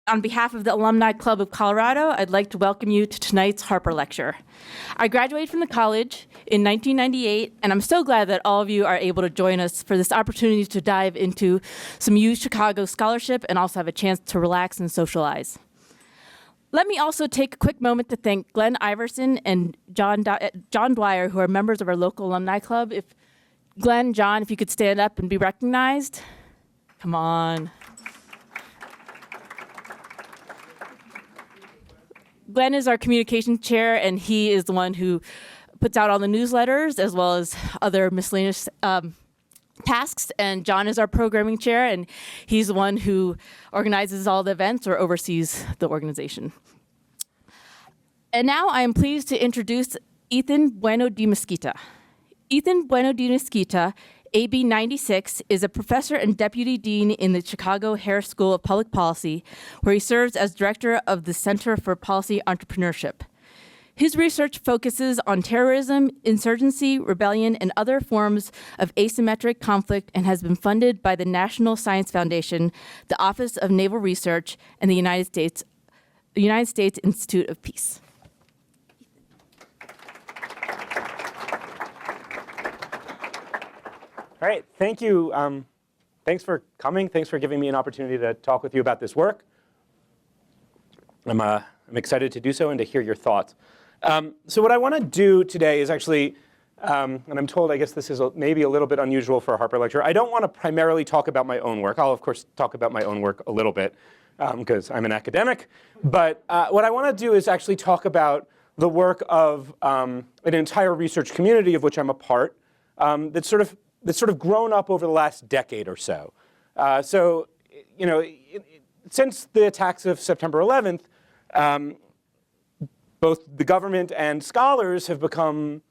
On behalf of the Alumni Club of Colorado, I'd like to welcome you to tonight's Harper Lecture. I graduated from the college in 1998, and I'm so glad that all of you are able to join us for this opportunity to dive into some UChicago scholarship and also have a chance to relax and socialize. Let me also take a quick moment to thank Glenn Iverson and John Dwyer, who are members of our local alumni club. If Glenn, John, if you could stand up and be recognized. Come on. Glenn is our communications chair, and he is the one who puts out all the newsletters as well as other miscellaneous tasks. And John is our programming chair, and he's the one who organizes all the events or oversees the organization. And now I am pleased to introduce Ethan Bueno de Mesquita. Ethan Bueno de Mesquita, AB'96, is a professor and deputy dean in the Chicago Harris School of Public Policy, where he serves as director of the Center for Policy Entrepreneurship. His research focuses on terrorism, insurgency, rebellion, and other forms of asymmetric conflict and has been funded by the National Science Foundation, the Office of Naval Research, and the United States Institute of Peace. All right, thank you. Thanks for coming. Thanks for giving me an opportunity to talk with you about this work. I'm excited to do so and to hear your thoughts. So what I want to do today is actually, and I'm told I guess this is maybe a little bit unusual for a Harper lecture. I don't want to primarily talk about my own work. I'll, of course, talk about my own work a little bit because I'm an academic. But what I want to do is actually talk about the work of an entire research community of which I'm a part that's sort of grown up over the last decade or so. So, you know, since the attacks of September 11th, both the government and scholars have become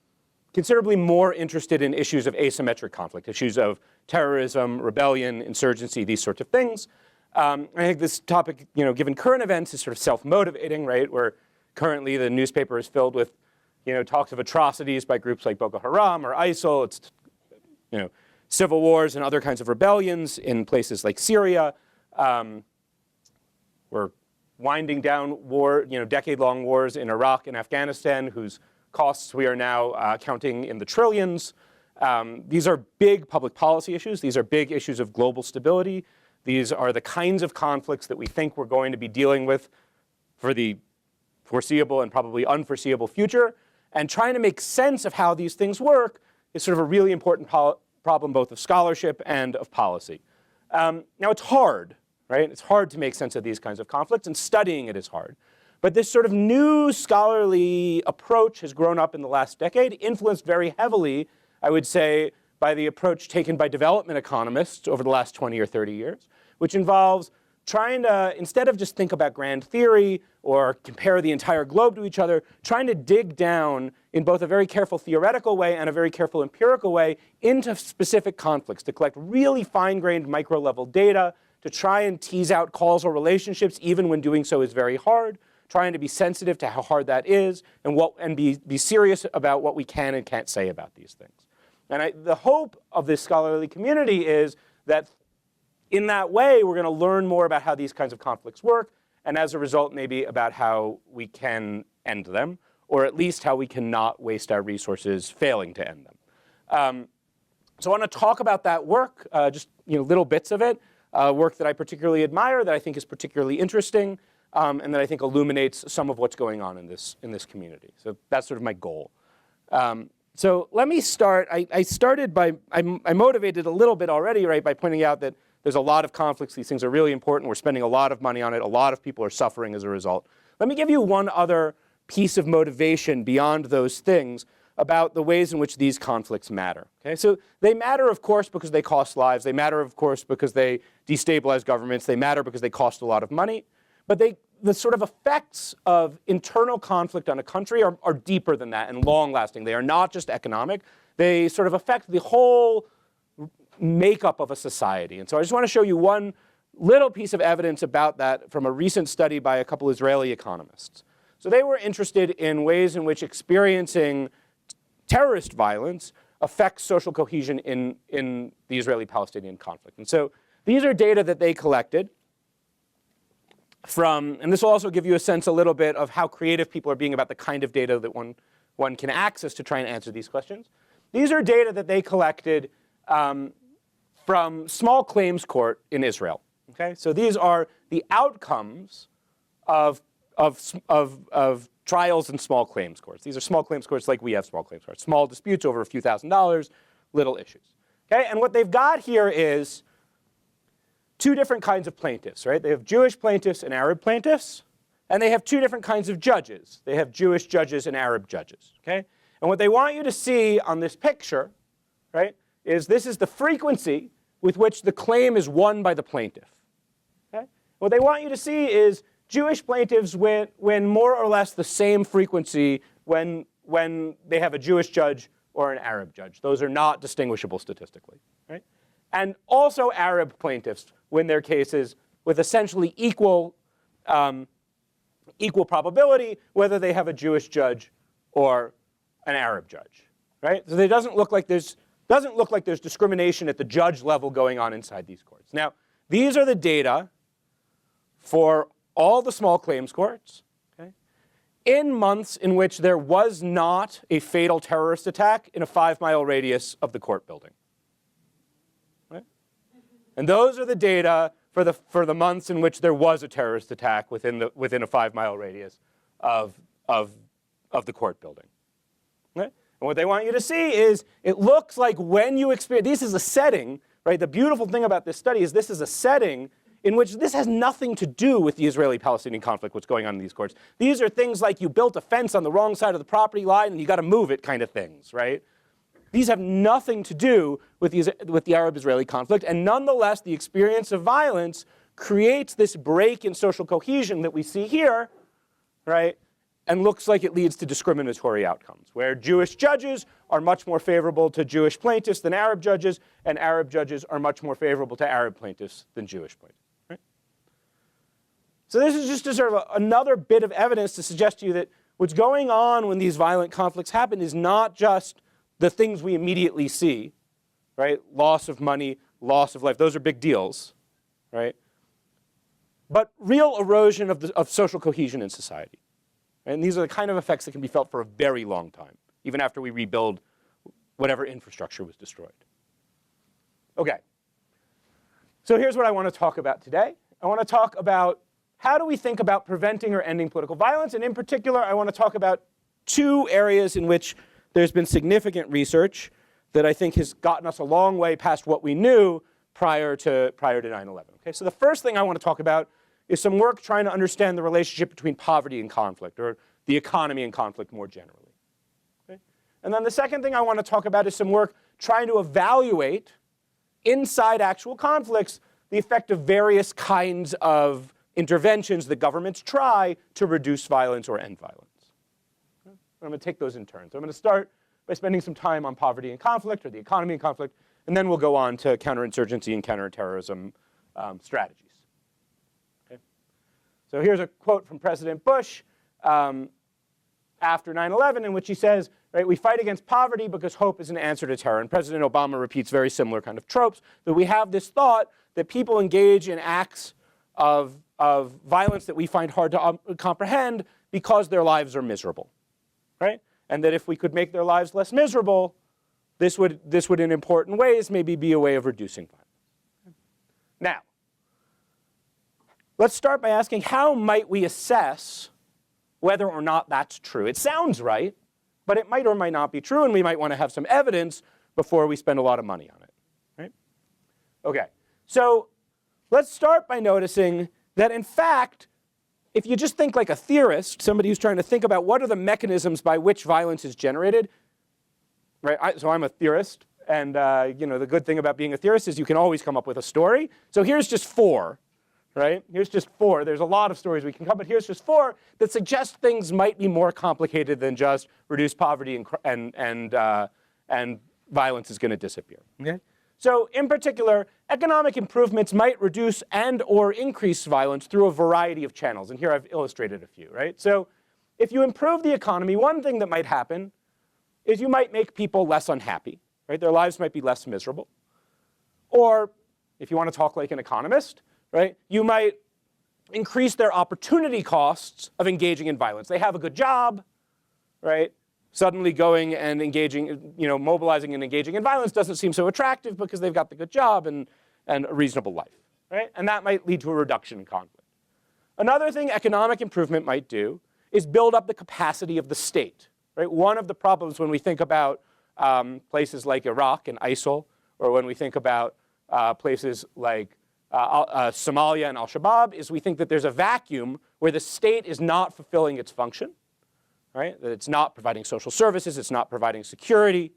considerably more interested in issues of asymmetric conflict, issues of terrorism, rebellion, insurgency, these sorts of things. I think this topic, you know, given current events, is sort of self-motivating, right? Where currently the newspaper is filled with, you know, talks of atrocities by groups like Boko Haram or ISIL. It's, you know, civil wars and other kinds of rebellions in places like Syria. We're winding down decade-long wars in Iraq and Afghanistan, whose costs we are now counting in the trillions. These are big public policy issues. These are big issues of global stability. These are the kinds of conflicts that we think we're going to be dealing with for the foreseeable and probably unforeseeable future. And trying to make sense of how these things work is sort of a really important problem both of scholarship and of policy. Now it's hard, right? It's hard to make sense of these kinds of conflicts, and studying it is hard. But this sort of new scholarly approach has grown up in the last decade, influenced very heavily, I would say, by the approach taken by development economists over the last 20 or 30 years, which involves trying to, instead of just think about grand theory or compare the entire globe to each other, trying to dig down in both a very careful theoretical way and a very careful empirical way into specific conflicts, to collect really fine-grained micro-level data, to try and tease out causal relationships, even when doing so is very hard, trying to be sensitive to how hard that is, and be serious about what we can and can't say about these things. And the hope of this scholarly community is that in that way, we're going to learn more about how these kinds of conflicts work, and as a result, maybe about how we can end them, or at least how we cannot waste our resources failing to end them. So I want to talk about that work, just little bits of it, work that I particularly admire, that I think is particularly interesting, and that I think illuminates some of what's going on in this community. So that's sort of my goal. So let me start. I started by, I motivated a little bit already, right, by pointing out that there's a lot of conflicts. These things are really important. We're spending a lot of money on it. A lot of people are suffering as a result. Let me give you one other piece of motivation beyond those things about the ways in which these conflicts matter. Okay? So they matter, of course, because they cost lives. They matter, of course, because they destabilize governments. They matter because they cost a lot of money. But the sort of effects of internal conflict on a country are deeper than that and long-lasting. They are not just economic. They sort of affect the whole makeup of a society. And so I just want to show you one little piece of evidence about that from a recent study by a couple Israeli economists. So they were interested in ways in which experiencing terrorist violence affects social cohesion in the Israeli-Palestinian conflict. And so these are data that they collected and this will also give you a sense a little bit of how creative people are being about the kind of data that one can access to try and answer these questions. These are data that they collected from small claims court in Israel. Okay, so these are the outcomes of trials in small claims courts. These are small claims courts like we have small claims courts. Small disputes over a few $1,000s, little issues. Okay, and what they've got here is two different kinds of plaintiffs, right? They have Jewish plaintiffs and Arab plaintiffs, and they have two different kinds of judges. They have Jewish judges and Arab judges, okay? And what they want you to see on this picture, right, is this is the frequency with which the claim is won by the plaintiff, okay? What they want you to see is Jewish plaintiffs win more or less the same frequency when they have a Jewish judge or an Arab judge. Those are not distinguishable statistically, right? And also Arab plaintiffs win their cases with essentially equal probability whether they have a Jewish judge or an Arab judge, right? So it doesn't look like there's discrimination at the judge level going on inside these courts. Now, these are the data for all the small claims courts, okay, in months in which there was not a fatal terrorist attack in a 5-mile radius of the court building. Right? And those are the data for the months in which there was a terrorist attack within a 5-mile radius of the court building. Right? And what they want you to see is it looks like when you experience, this is a setting, right? The beautiful thing about this study is this is a setting in which this has nothing to do with the Israeli-Palestinian conflict, what's going on in these courts. These are things like you built a fence on the wrong side of the property line and you got to move it kind of things, right? These have nothing to do with the Arab-Israeli conflict, and nonetheless, the experience of violence creates this break in social cohesion that we see here, right? And looks like it leads to discriminatory outcomes, where Jewish judges are much more favorable to Jewish plaintiffs than Arab judges, and Arab judges are much more favorable to Arab plaintiffs than Jewish plaintiffs. Right? So this is just sort of another bit of evidence to suggest to you that what's going on when these violent conflicts happen is not just the things we immediately see, right? Loss of money, loss of life, those are big deals, right? But real erosion of social cohesion in society. And these are the kind of effects that can be felt for a very long time, even after we rebuild whatever infrastructure was destroyed. Okay, so here's what I want to talk about today. I want to talk about how do we think about preventing or ending political violence, and in particular, I want to talk about two areas in which there's been significant research that I think has gotten us a long way past what we knew prior to 9/11. Okay, so the first thing I want to talk about is some work trying to understand the relationship between poverty and conflict, or the economy and conflict more generally. Okay? And then the second thing I want to talk about is some work trying to evaluate, inside actual conflicts, the effect of various kinds of interventions that governments try to reduce violence or end violence. Okay? I'm going to take those in turn. So I'm going to start by spending some time on poverty and conflict, or the economy and conflict, and then we'll go on to counterinsurgency and counterterrorism strategies. So here's a quote from President Bush after 9/11 in which he says, right, we fight against poverty because hope is an answer to terror. And President Obama repeats very similar kind of tropes, that we have this thought that people engage in acts of violence that we find hard to comprehend because their lives are miserable, right? And that if we could make their lives less miserable, this would in important ways maybe be a way of reducing violence. Now, let's start by asking, how might we assess whether or not that's true? It sounds right, but it might or might not be true, and we might want to have some evidence before we spend a lot of money on it, right? Okay, so let's start by noticing that, in fact, if you just think like a theorist, somebody who's trying to think about what are the mechanisms by which violence is generated, right? So I'm a theorist, and the good thing about being a theorist is you can always come up with a story. So here's just 4. Right? Here's just 4. There's a lot of stories we can come, but here's just 4 that suggest things might be more complicated than just reduce poverty and violence is going to disappear. Okay? So in particular, economic improvements might reduce and or increase violence through a variety of channels. And here I've illustrated a few. Right? So if you improve the economy, one thing that might happen is you might make people less unhappy. Right? Their lives might be less miserable. Or if you want to talk like an economist, right? You might increase their opportunity costs of engaging in violence. They have a good job, right? Suddenly going and engaging, mobilizing and engaging in violence doesn't seem so attractive because they've got the good job and a reasonable life, right? And that might lead to a reduction in conflict. Another thing economic improvement might do is build up the capacity of the state, right? One of the problems when we think about places like Iraq and ISIL, or when we think about places like Somalia and al-Shabaab, is we think that there's a vacuum where the state is not fulfilling its function, right? That it's not providing social services, it's not providing security,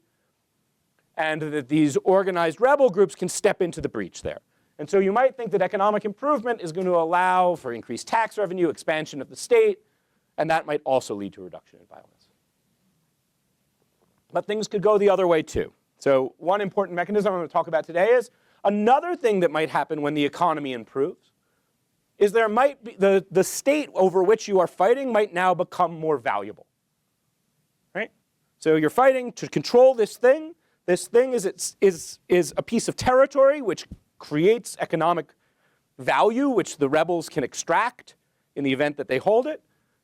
and that these organized rebel groups can step into the breach there. And so you might think that economic improvement is going to allow for increased tax revenue, expansion of the state, and that might also lead to a reduction in violence. But things could go the other way too. So one important mechanism I'm going to talk about today is another thing that might happen when the economy improves is there might be the state over which you are fighting might now become more valuable, right? So you're fighting to control this thing. This thing is a piece of territory which creates economic value, which the rebels can extract in the event that they hold it.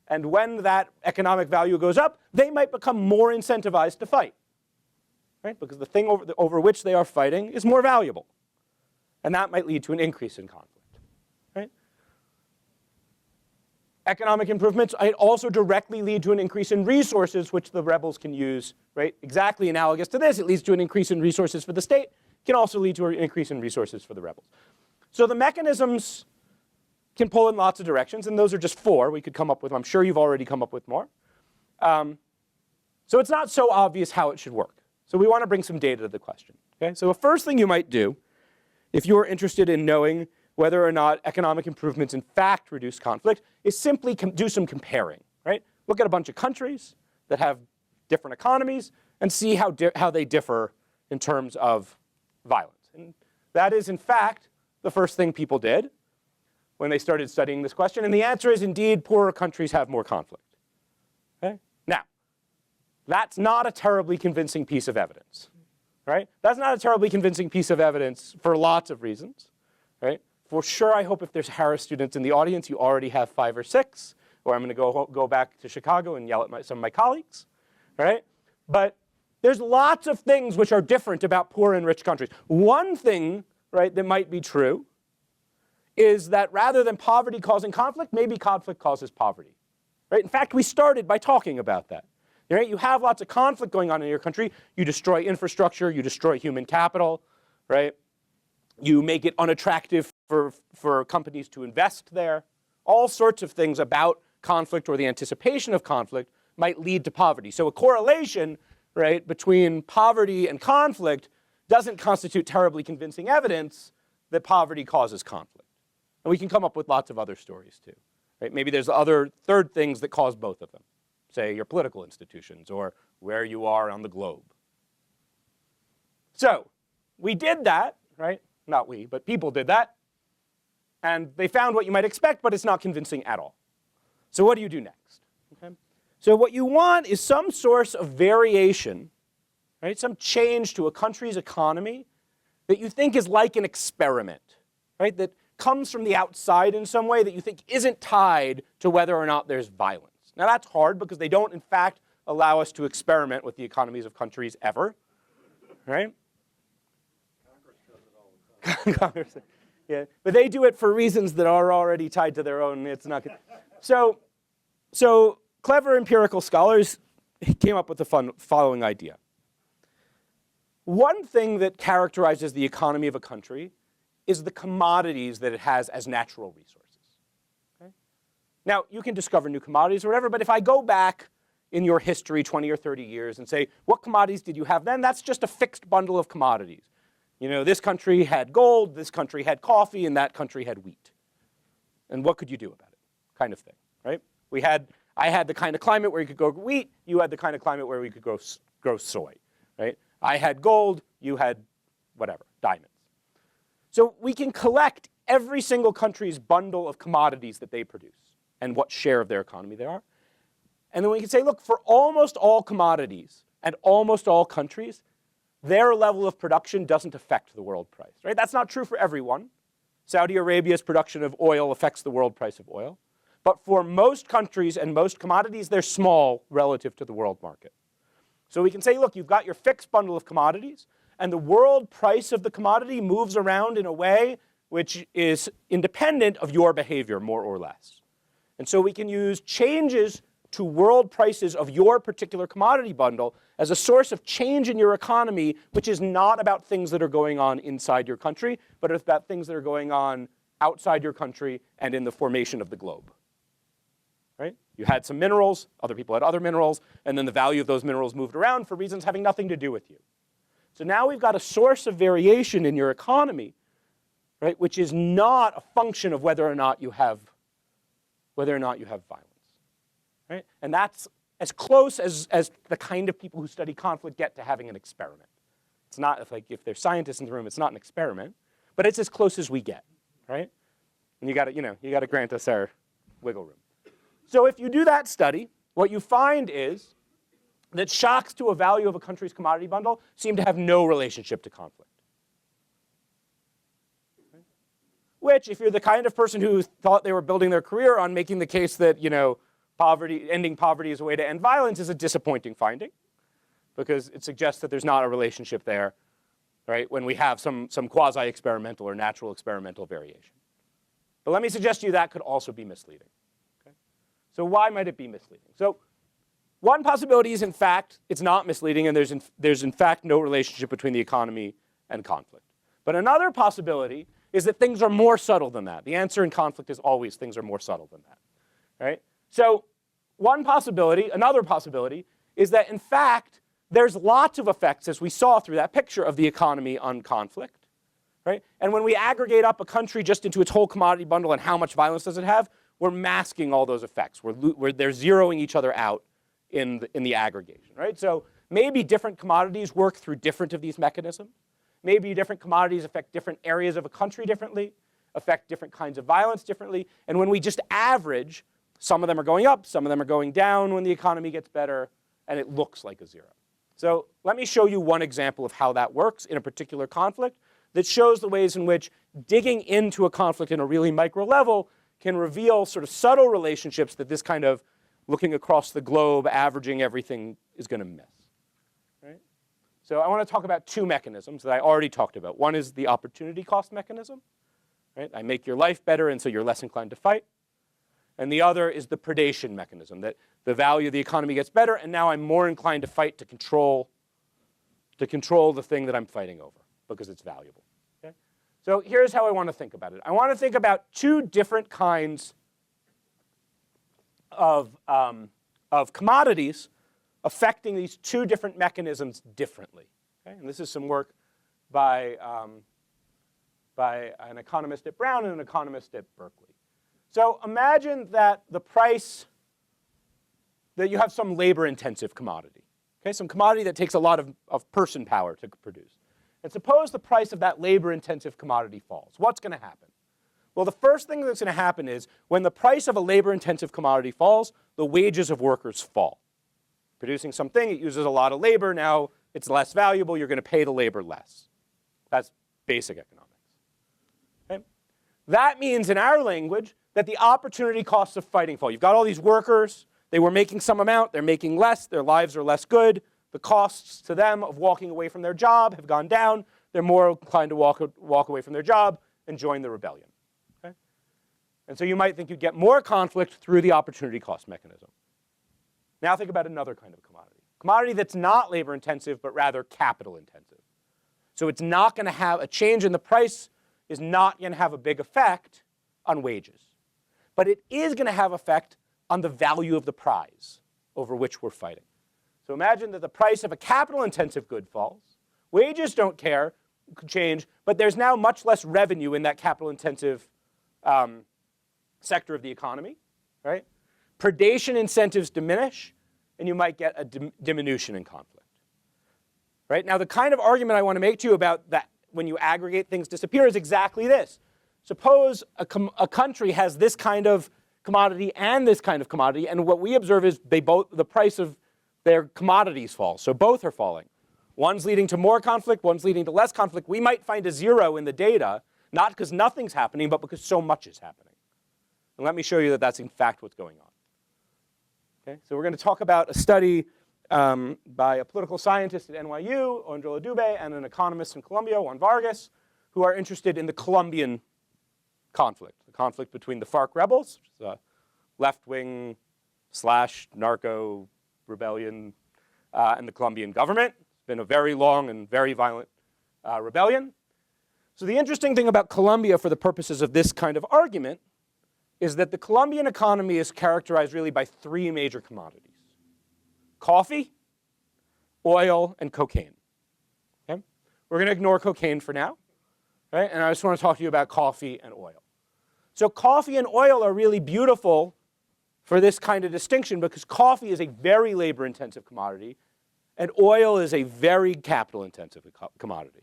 And when that economic value goes up, they might become more incentivized to fight, right? Because the thing over which they are fighting is more valuable. And that might lead to an increase in conflict, right? Economic improvements might also directly lead to an increase in resources which the rebels can use, right? Exactly analogous to this, it leads to an increase in resources for the state, can also lead to an increase in resources for the rebels. So the mechanisms can pull in lots of directions, and those are just four. We could come up with, I'm sure you've already come up with more. So it's not so obvious how it should work. So we want to bring some data to the question. Okay? So the first thing you might do, if you're interested in knowing whether or not economic improvements in fact reduce conflict, is simply do some comparing. Right? Look at a bunch of countries that have different economies and see how they differ in terms of violence. And that is, in fact, the first thing people did when they started studying this question. And the answer is, indeed, poorer countries have more conflict. Okay? Now, that's not a terribly convincing piece of evidence. Right? That's not a terribly convincing piece of evidence for lots of reasons. Right? For sure, I hope if there's Harris students in the audience, you already have 5 or 6, or I'm going to go back to Chicago and yell at some of my colleagues. Right? But there's lots of things which are different about poor and rich countries. One thing, right, that might be true is that rather than poverty causing conflict, maybe conflict causes poverty. Right? In fact, we started by talking about that. Right? You have lots of conflict going on in your country. You destroy infrastructure. You destroy human capital. Right? You make it unattractive for companies to invest there. All sorts of things about conflict or the anticipation of conflict might lead to poverty. So a correlation, right, between poverty and conflict doesn't constitute terribly convincing evidence that poverty causes conflict. And we can come up with lots of other stories too. Right? Maybe there's other third things that cause both of them. Say your political institutions or where you are on the globe. So we did that, right? Not we, but people did that. And they found what you might expect, but it's not convincing at all. So what do you do next? Okay? So what you want is some source of variation, right? Some change to a country's economy that you think is like an experiment, right? That comes from the outside in some way that you think isn't tied to whether or not there's violence. Now that's hard because they don't, in fact, allow us to experiment with the economies of countries ever, right? Congress, yeah, but they do it for reasons that are already tied to their own. It's not good. So clever empirical scholars came up with the following idea. One thing that characterizes the economy of a country is the commodities that it has as natural resources. Okay? Now, you can discover new commodities or whatever, but if I go back in your history 20 or 30 years and say, what commodities did you have then? That's just a fixed bundle of commodities. You know, this country had gold, this country had coffee, and that country had wheat. And what could you do about it? Kind of thing, right? I had the kind of climate where you could grow wheat, you had the kind of climate where we could grow soy, right? I had gold, you had whatever, diamonds. So we can collect every single country's bundle of commodities that they produce and what share of their economy they are. And then we can say, look, for almost all commodities and almost all countries, their level of production doesn't affect the world price, right? That's not true for everyone. Saudi Arabia's production of oil affects the world price of oil. But for most countries and most commodities, they're small relative to the world market. So we can say, look, you've got your fixed bundle of commodities, and the world price of the commodity moves around in a way which is independent of your behavior, more or less. And so we can use changes to world prices of your particular commodity bundle as a source of change in your economy, which is not about things that are going on inside your country, but it's about things that are going on outside your country and in the formation of the globe. Right? You had some minerals, other people had other minerals, and then the value of those minerals moved around for reasons having nothing to do with you. So now we've got a source of variation in your economy, right, which is not a function of whether or not you have violence. Right? And that's as close as the kind of people who study conflict get to having an experiment. It's not like if there's scientists in the room, it's not an experiment, but it's as close as we get, right? And you got to grant us our wiggle room. So if you do that study, what you find is that shocks to a value of a country's commodity bundle seem to have no relationship to conflict. Okay? Which, if you're the kind of person who thought they were building their career on making the case that, ending poverty is a way to end violence, is a disappointing finding, because it suggests that there's not a relationship there, right, when we have some quasi-experimental or natural experimental variation. But let me suggest to you that could also be misleading. So why might it be misleading? So one possibility is, in fact, it's not misleading, and there's in fact no relationship between the economy and conflict. But another possibility is that things are more subtle than that. The answer in conflict is always things are more subtle than that, right? So another possibility is that, in fact, there's lots of effects, as we saw through that picture, of the economy on conflict, right? And when we aggregate up a country just into its whole commodity bundle and how much violence does it have, we're masking all those effects. They're zeroing each other out in the aggregation, right? So maybe different commodities work through different of these mechanisms. Maybe different commodities affect different areas of a country differently, affect different kinds of violence differently. And when we just average, some of them are going up, some of them are going down when the economy gets better, and it looks like a zero. So let me show you one example of how that works in a particular conflict that shows the ways in which digging into a conflict in a really micro level can reveal sort of subtle relationships that this kind of looking across the globe, averaging everything is going to miss. Right? So I want to talk about two mechanisms that I already talked about. One is the opportunity cost mechanism. Right? I make your life better, and so you're less inclined to fight. And the other is the predation mechanism, that the value of the economy gets better, and now I'm more inclined to fight to control the thing that I'm fighting over because it's valuable. So here's how I want to think about it. I want to think about two different kinds of commodities affecting these two different mechanisms differently. Okay? And this is some work by an economist at Brown and an economist at Berkeley. So imagine that that you have some labor-intensive commodity, okay? Some commodity that takes a lot of person power to produce. And suppose the price of that labor-intensive commodity falls. What's going to happen? Well, the first thing that's going to happen is when the price of a labor-intensive commodity falls, the wages of workers fall. Producing something, it uses a lot of labor. Now it's less valuable. You're going to pay the labor less. That's basic economics. Okay? That means, in our language, that the opportunity costs of fighting fall. You've got all these workers. They were making some amount. They're making less. Their lives are less good. The costs to them of walking away from their job have gone down. They're more inclined to walk away from their job and join the rebellion. Okay? And so you might think you'd get more conflict through the opportunity cost mechanism. Now think about another kind of commodity. Commodity that's not labor intensive, but rather capital intensive. So it's not going to have a change in the price is not going to have a big effect on wages. But it is going to have effect on the value of the prize over which we're fighting. So imagine that the price of a capital-intensive good falls. Wages don't care, could change, but there's now much less revenue in that capital-intensive sector of the economy, right? Predation incentives diminish, and you might get a diminution in conflict, right? Now, the kind of argument I want to make to you about that when you aggregate things disappear is exactly this. Suppose a country has this kind of commodity and this kind of commodity, and what we observe is the price of their commodities fall. So both are falling. One's leading to more conflict, one's leading to less conflict. We might find a zero in the data, Not because nothing's happening, but because so much is happening. And let me show you that that's in fact what's going on. Okay? So we're going to talk about a study by a political scientist at NYU, Angela Dubé, and an economist in Colombia, Juan Vargas, who are interested in the Colombian conflict, the conflict between the FARC rebels, which is a left-wing / narco rebellion, and the Colombian government. It's been a very long and very violent rebellion. So the interesting thing about Colombia for the purposes of this kind of argument is that the Colombian economy is characterized really by three major commodities: coffee, oil, and cocaine. Okay? We're going to ignore cocaine for now, right? And I just want to talk to you about coffee and oil. So coffee and oil are really beautiful for this kind of distinction because coffee is a very labor-intensive commodity and oil is a very capital-intensive commodity.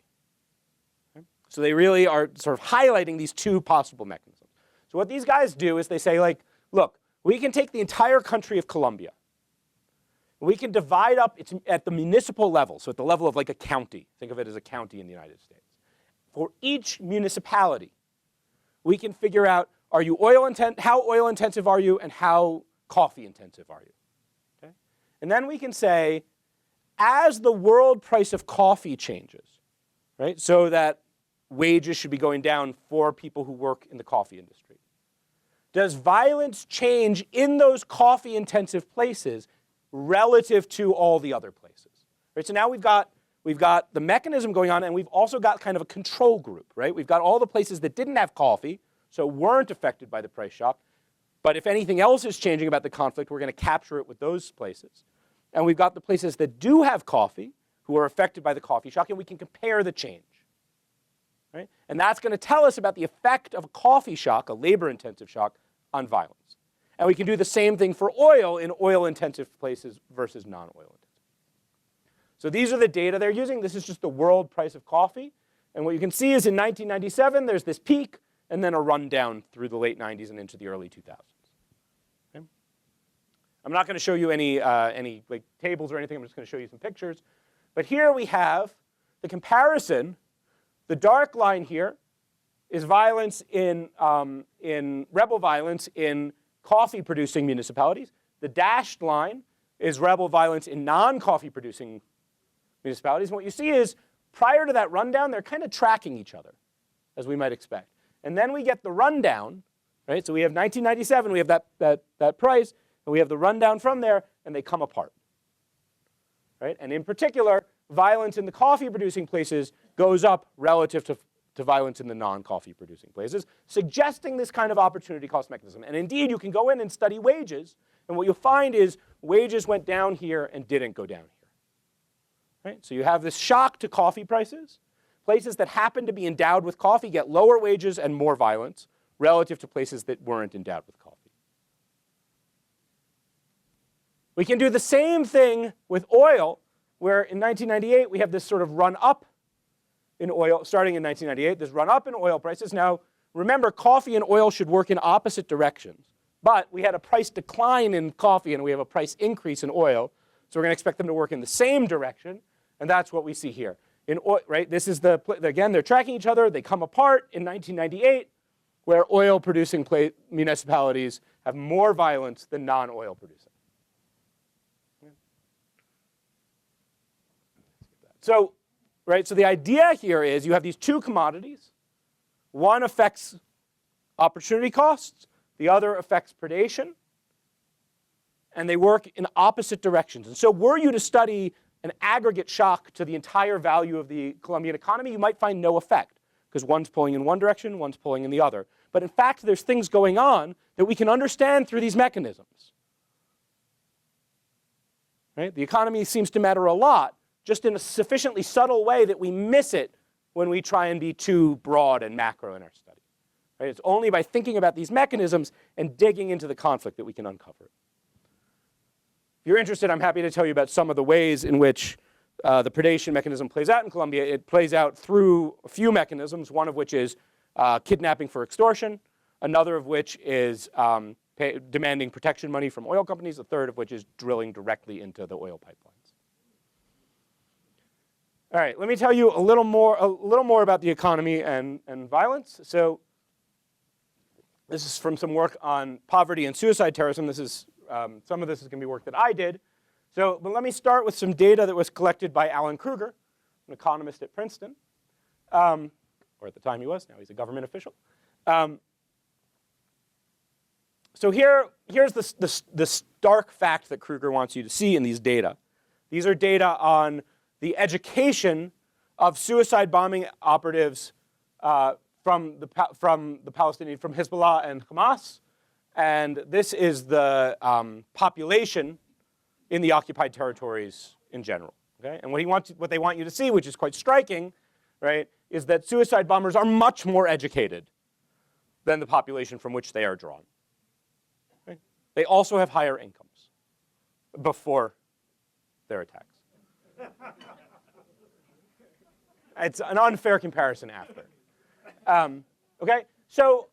Okay? So they really are sort of highlighting these two possible mechanisms. So what these guys do is they say, like, look, we can take the entire country of Colombia. We can divide up at the municipal level, so at the level of like a county. Think of it as a county in the United States. For each municipality, we can figure out, are you how oil intensive are you and how coffee intensive are you? Okay? And then we can say, as the world price of coffee changes, right, so that wages should be going down for people who work in the coffee industry, does violence change in those coffee intensive places relative to all the other places? Right? So now we've got the mechanism going on, and we've also got kind of a control group, right? We've got all the places that didn't have coffee, so weren't affected by the price shock. But if anything else is changing about the conflict, we're going to capture it with those places. And we've got the places that do have coffee, who are affected by the coffee shock, and we can compare the change. Right? And that's going to tell us about the effect of a coffee shock, a labor-intensive shock, on violence. And we can do the same thing for oil in oil-intensive places versus non-oil intensive. So these are the data they're using. This is just the world price of coffee. And what you can see is in 1997, there's this peak, and then a rundown through the late 90s and into the early 2000s. Okay? I'm not going to show you any like tables or anything. I'm just going to show you some pictures. But here we have the comparison. The dark line here is violence in rebel violence in coffee-producing municipalities. The dashed line is rebel violence in non-coffee producing municipalities. And what you see is, prior to that rundown, they're kind of tracking each other, as we might expect. And then we get the rundown, right? So we have 1997, we have that price, and we have the rundown from there, and they come apart, right? And in particular, violence in the coffee-producing places goes up relative to violence in the non-coffee-producing places, suggesting this kind of opportunity cost mechanism. And indeed, you can go in and study wages, and what you'll find is wages went down here and didn't go down here. Right? So you have this shock to coffee prices. Places that happen to be endowed with coffee get lower wages and more violence relative to places that weren't endowed with coffee. We can do the same thing with oil, where in 1998 we have this sort of run-up in oil, starting in 1998, this run-up in oil prices. Now, remember, coffee and oil should work in opposite directions. But we had a price decline in coffee and we have a price increase in oil. So we're going to expect them to work in the same direction. And that's what we see here. In oil, right? This is again, they're tracking each other. They come apart in 1998, where oil-producing municipalities have more violence than non-oil producing. So, right, so the idea here is you have these two commodities. One affects opportunity costs. The other affects predation. And they work in opposite directions. And so were you to study an aggregate shock to the entire value of the Colombian economy, you might find no effect, because one's pulling in one direction, one's pulling in the other. But in fact, there's things going on that we can understand through these mechanisms. Right? The economy seems to matter a lot, just in a sufficiently subtle way that we miss it when we try and be too broad and macro in our study. Right? It's only by thinking about these mechanisms and digging into the conflict that we can uncover it. If you're interested, I'm happy to tell you about some of the ways in which the predation mechanism plays out in Colombia. It plays out through a few mechanisms, one of which is kidnapping for extortion, another of which is demanding protection money from oil companies, a third of which is drilling directly into the oil pipelines. All right, let me tell you a little more about the economy and violence. So this is from some work on poverty and suicide terrorism. This is some of this is going to be work that I did. So, but let me start with some data that was collected by Alan Kruger, an economist at Princeton, or at the time he was. Now he's a government official. So here's the stark fact that Kruger wants you to see in these data. These are data on the education of suicide bombing operatives from the Palestinian, from Hezbollah and Hamas, and this is the population in the occupied territories in general. Okay, and what they want you to see, which is quite striking, right, is that suicide bombers are much more educated than the population from which they are drawn. Okay? They also have higher incomes before their attacks. It's an unfair comparison after. Okay, so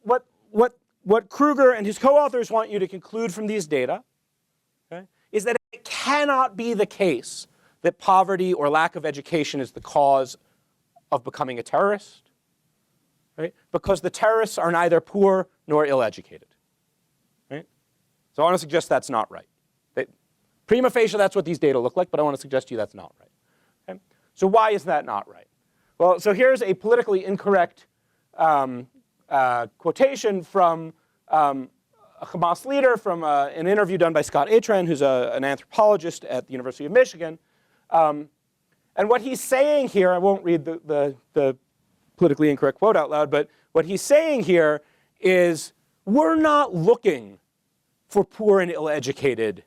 what Kruger and his co-authors want you to conclude from these data, okay, is that it cannot be the case that poverty or lack of education is the cause of becoming a terrorist, right? Because the terrorists are neither poor nor ill-educated, right? So I want to suggest that's not right. Prima facie, that's what these data look like, but I want to suggest to you that's not right. Okay? So why is that not right? Well, so here's a politically incorrect quotation from a Hamas leader from an interview done by Scott Atran, who's an anthropologist at the University of Michigan. And what he's saying here, I won't read the politically incorrect quote out loud, but what he's saying here is we're not looking for poor and ill-educated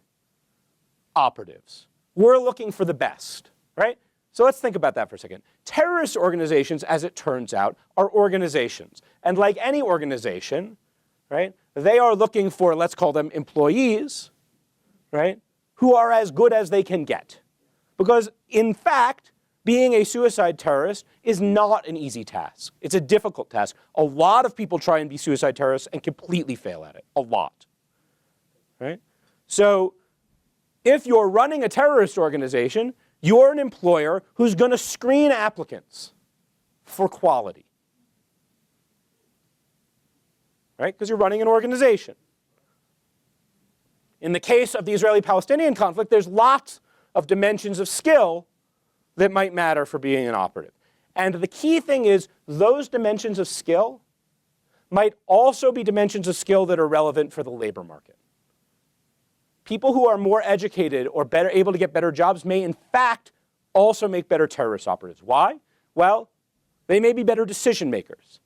operatives. We're looking for the best, right? So let's think about that for a second. Terrorist organizations, as it turns out, are organizations. And like any organization, right, they are looking for, let's call them employees, right, who are as good as they can get. Because in fact, being a suicide terrorist is not an easy task. It's a difficult task. A lot of people try and be suicide terrorists and completely fail at it. A lot, right? So if you're running a terrorist organization, you're an employer who's going to screen applicants for quality, right? Because you're running an organization. In the case of the Israeli-Palestinian conflict, there's lots of dimensions of skill that might matter for being an operative. And the key thing is those dimensions of skill might also be dimensions of skill that are relevant for the labor market. People who are more educated or better able to get better jobs may in fact also make better terrorist operatives. Why? Well, they may be better decision makers,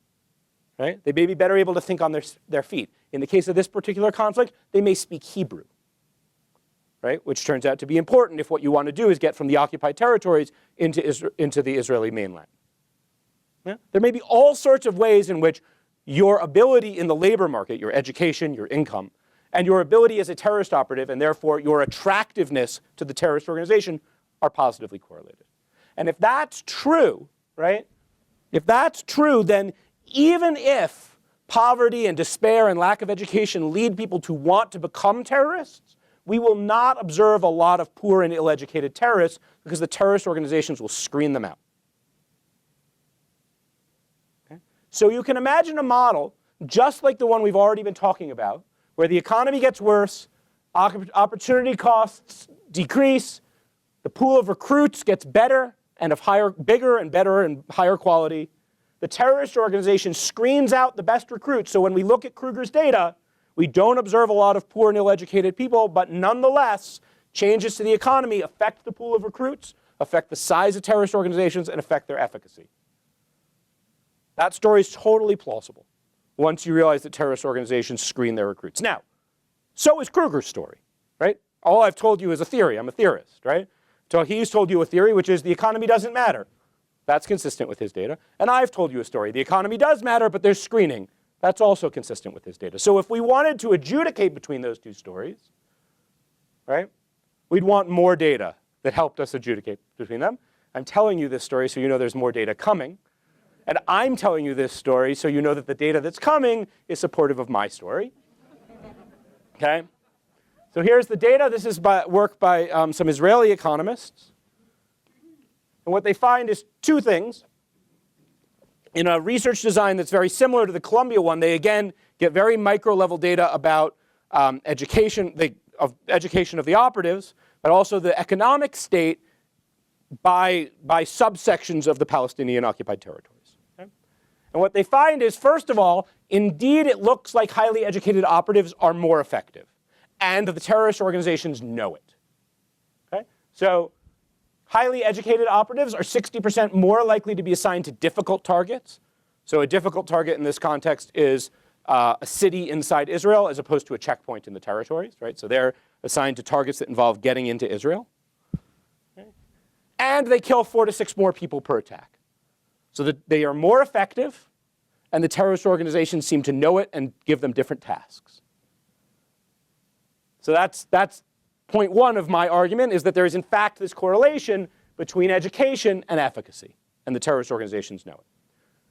right? They may be better able to think on their feet. In the case of this particular conflict, they may speak Hebrew, right? Which turns out to be important if what you want to do is get from the occupied territories into the Israeli mainland. Yeah? There may be all sorts of ways in which your ability in the labor market, your education, your income, and your ability as a terrorist operative, and therefore your attractiveness to the terrorist organization, are positively correlated. And if that's true, right, if that's true, then even if poverty and despair and lack of education lead people to want to become terrorists, we will not observe a lot of poor and ill-educated terrorists because the terrorist organizations will screen them out. Okay? So you can imagine a model just like the one we've already been talking about, where the economy gets worse, opportunity costs decrease, the pool of recruits gets better and of bigger and better and higher quality. The terrorist organization screens out the best recruits. So when we look at Kruger's data, we don't observe a lot of poor and ill-educated people, but nonetheless, changes to the economy affect the pool of recruits, affect the size of terrorist organizations, and affect their efficacy. That story is totally plausible once you realize that terrorist organizations screen their recruits. Now, so is Kruger's story, right? All I've told you is a theory. I'm a theorist, right? So he's told you a theory, which is the economy doesn't matter. That's consistent with his data. And I've told you a story. The economy does matter, but there's screening. That's also consistent with his data. So if we wanted to adjudicate between those two stories, right, we'd want more data that helped us adjudicate between them. I'm telling you this story so you know there's more data coming. And I'm telling you this story so you know that the data that's coming is supportive of my story. Okay? So here's the data. This is work by some Israeli economists. And what they find is two things. In a research design that's very similar to the Columbia one, they again get very micro-level data about education of the operatives, but also the economic state by subsections of the Palestinian occupied territories. Okay? And what they find is, first of all, indeed it looks like highly educated operatives are more effective, and the terrorist organizations know it. Okay? So highly educated operatives are 60% more likely to be assigned to difficult targets. So a difficult target in this context is a city inside Israel as opposed to a checkpoint in the territories, right? So they're assigned to targets that involve getting into Israel. Okay. And they kill 4 to 6 more people per attack. So that they are more effective, and the terrorist organizations seem to know it and give them different tasks. So that's point one of my argument, is that there is in fact this correlation between education and efficacy, and the terrorist organizations know it.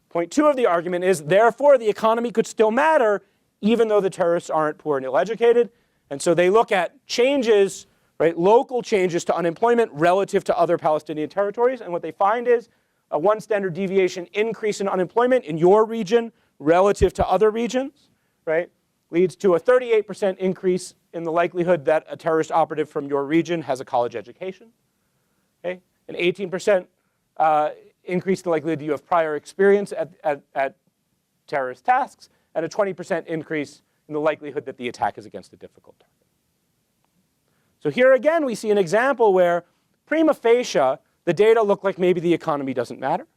Point two of the argument is, therefore, the economy could still matter even though the terrorists aren't poor and ill-educated. And so they look at changes, right, local changes to unemployment relative to other Palestinian territories. And what they find is a 1 standard deviation increase in unemployment in your region relative to other regions, right, leads to a 38% increase in the likelihood that a terrorist operative from your region has a college education. Okay? An 18% increase in the likelihood that you have prior experience at terrorist tasks, and a 20% increase in the likelihood that the attack is against a difficult target. So here again, we see an example where prima facie, the data look like maybe the economy doesn't matter.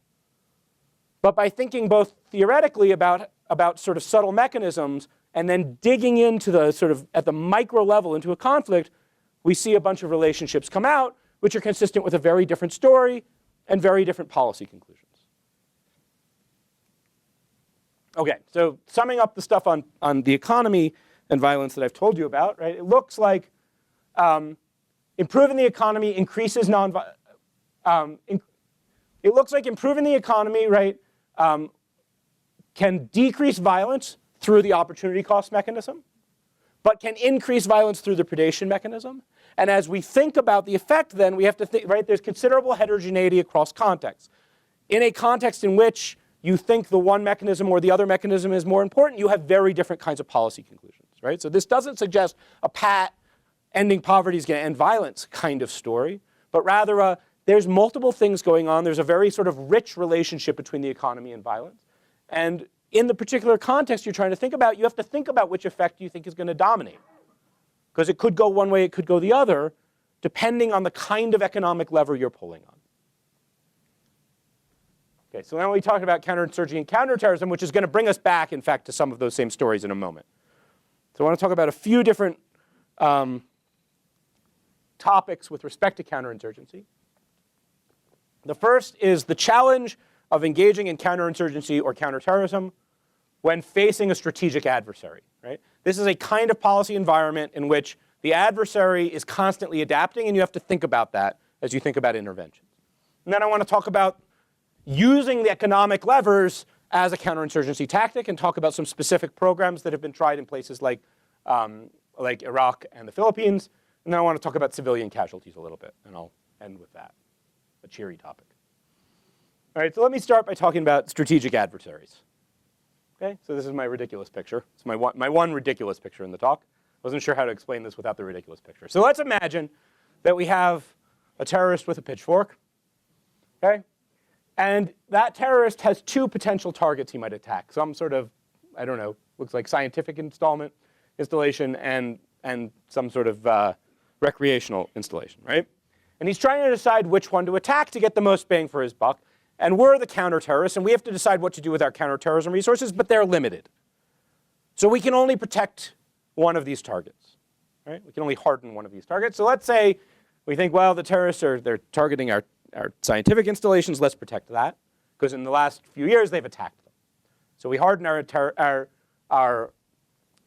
But by thinking both theoretically about sort of subtle mechanisms and then digging into the sort of at the micro level into a conflict, we see a bunch of relationships come out which are consistent with a very different story and very different policy conclusions. Okay, so summing up the stuff on the economy and violence that I've told you about, right? It looks like improving the economy increases it looks like improving the economy, right, can decrease violence through the opportunity cost mechanism, but can increase violence through the predation mechanism. And as we think about the effect, then we have to think, right, there's considerable heterogeneity across contexts. In a context in which you think the one mechanism or the other mechanism is more important, you have very different kinds of policy conclusions, right? So this doesn't suggest a pat, ending poverty is going to end violence kind of story, but rather there's multiple things going on. There's a very sort of rich relationship between the economy and violence. And in the particular context you're trying to think about, you have to think about which effect you think is going to dominate. Because it could go one way, it could go the other, depending on the kind of economic lever you're pulling on. Okay, so now we talked about counterinsurgency and counterterrorism, which is going to bring us back, in fact, to some of those same stories in a moment. So I want to talk about a few different topics with respect to counterinsurgency. The first is the challenge of engaging in counterinsurgency or counterterrorism when facing a strategic adversary, right? This is a kind of policy environment in which the adversary is constantly adapting, and you have to think about that as you think about interventions. And then I want to talk about using the economic levers as a counterinsurgency tactic and talk about some specific programs that have been tried in places like Iraq and the Philippines. And then I want to talk about civilian casualties a little bit, and I'll end with that, a cheery topic. All right, so let me start by talking about strategic adversaries. Okay, so this is my ridiculous picture. It's my one ridiculous picture in the talk. Wasn't sure how to explain this without the ridiculous picture. So let's imagine that we have a terrorist with a pitchfork, okay? And that terrorist has 2 potential targets he might attack. Some sort of, I don't know, looks like scientific installation and some sort of recreational installation, right? And he's trying to decide which one to attack to get the most bang for his buck. And we're the counter-terrorists, and we have to decide what to do with our counterterrorism resources, but they're limited. So we can only protect one of these targets, right? We can only harden one of these targets. So let's say we think, well, the terrorists they're targeting our scientific installations, let's protect that, because in the last few years they've attacked them. So we harden our